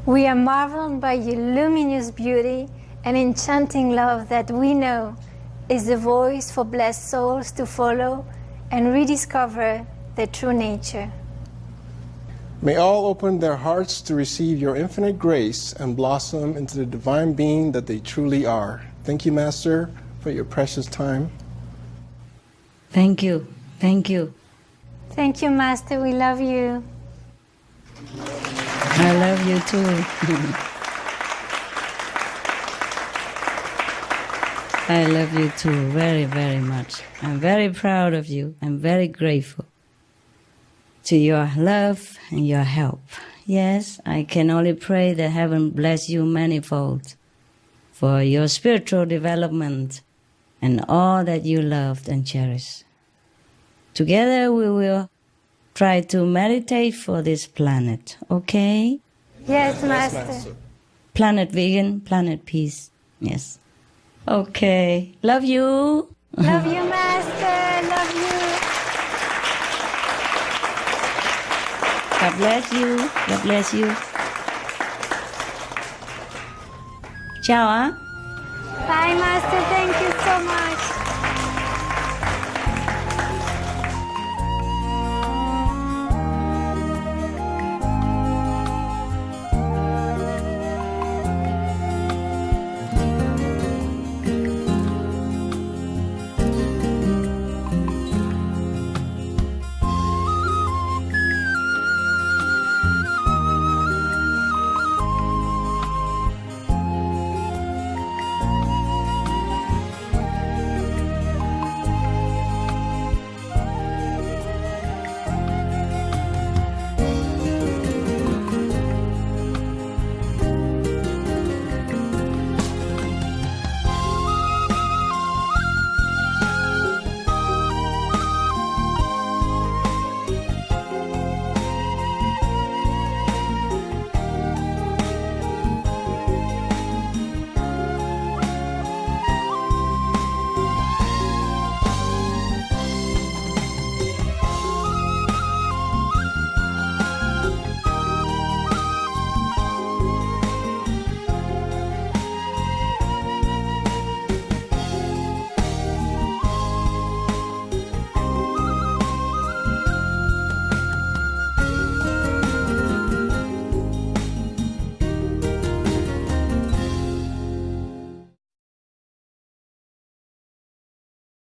We are marveled by your luminous beauty and enchanting love that we know is the voice for blessed souls to follow and rediscover their true nature. May all open their hearts to receive your infinite grace and blossom into the divine being that they truly are. Thank you, Master, for your precious time. Thank you. Thank you. Thank you, Master. We love you. I love you too. I love you too very, very much. I'm very proud of you. I'm very grateful to your love and your help. Yes, I can only pray that heaven bless you manifold for your spiritual development and all that you loved and cherished. Together we will try to meditate for this planet, okay? Yes, Master. Planet vegan, planet peace. Yes. Okay. Love you. Love you, Master. Love you. God bless you. God bless you. Ciao, Bye, Master. Thank you so much.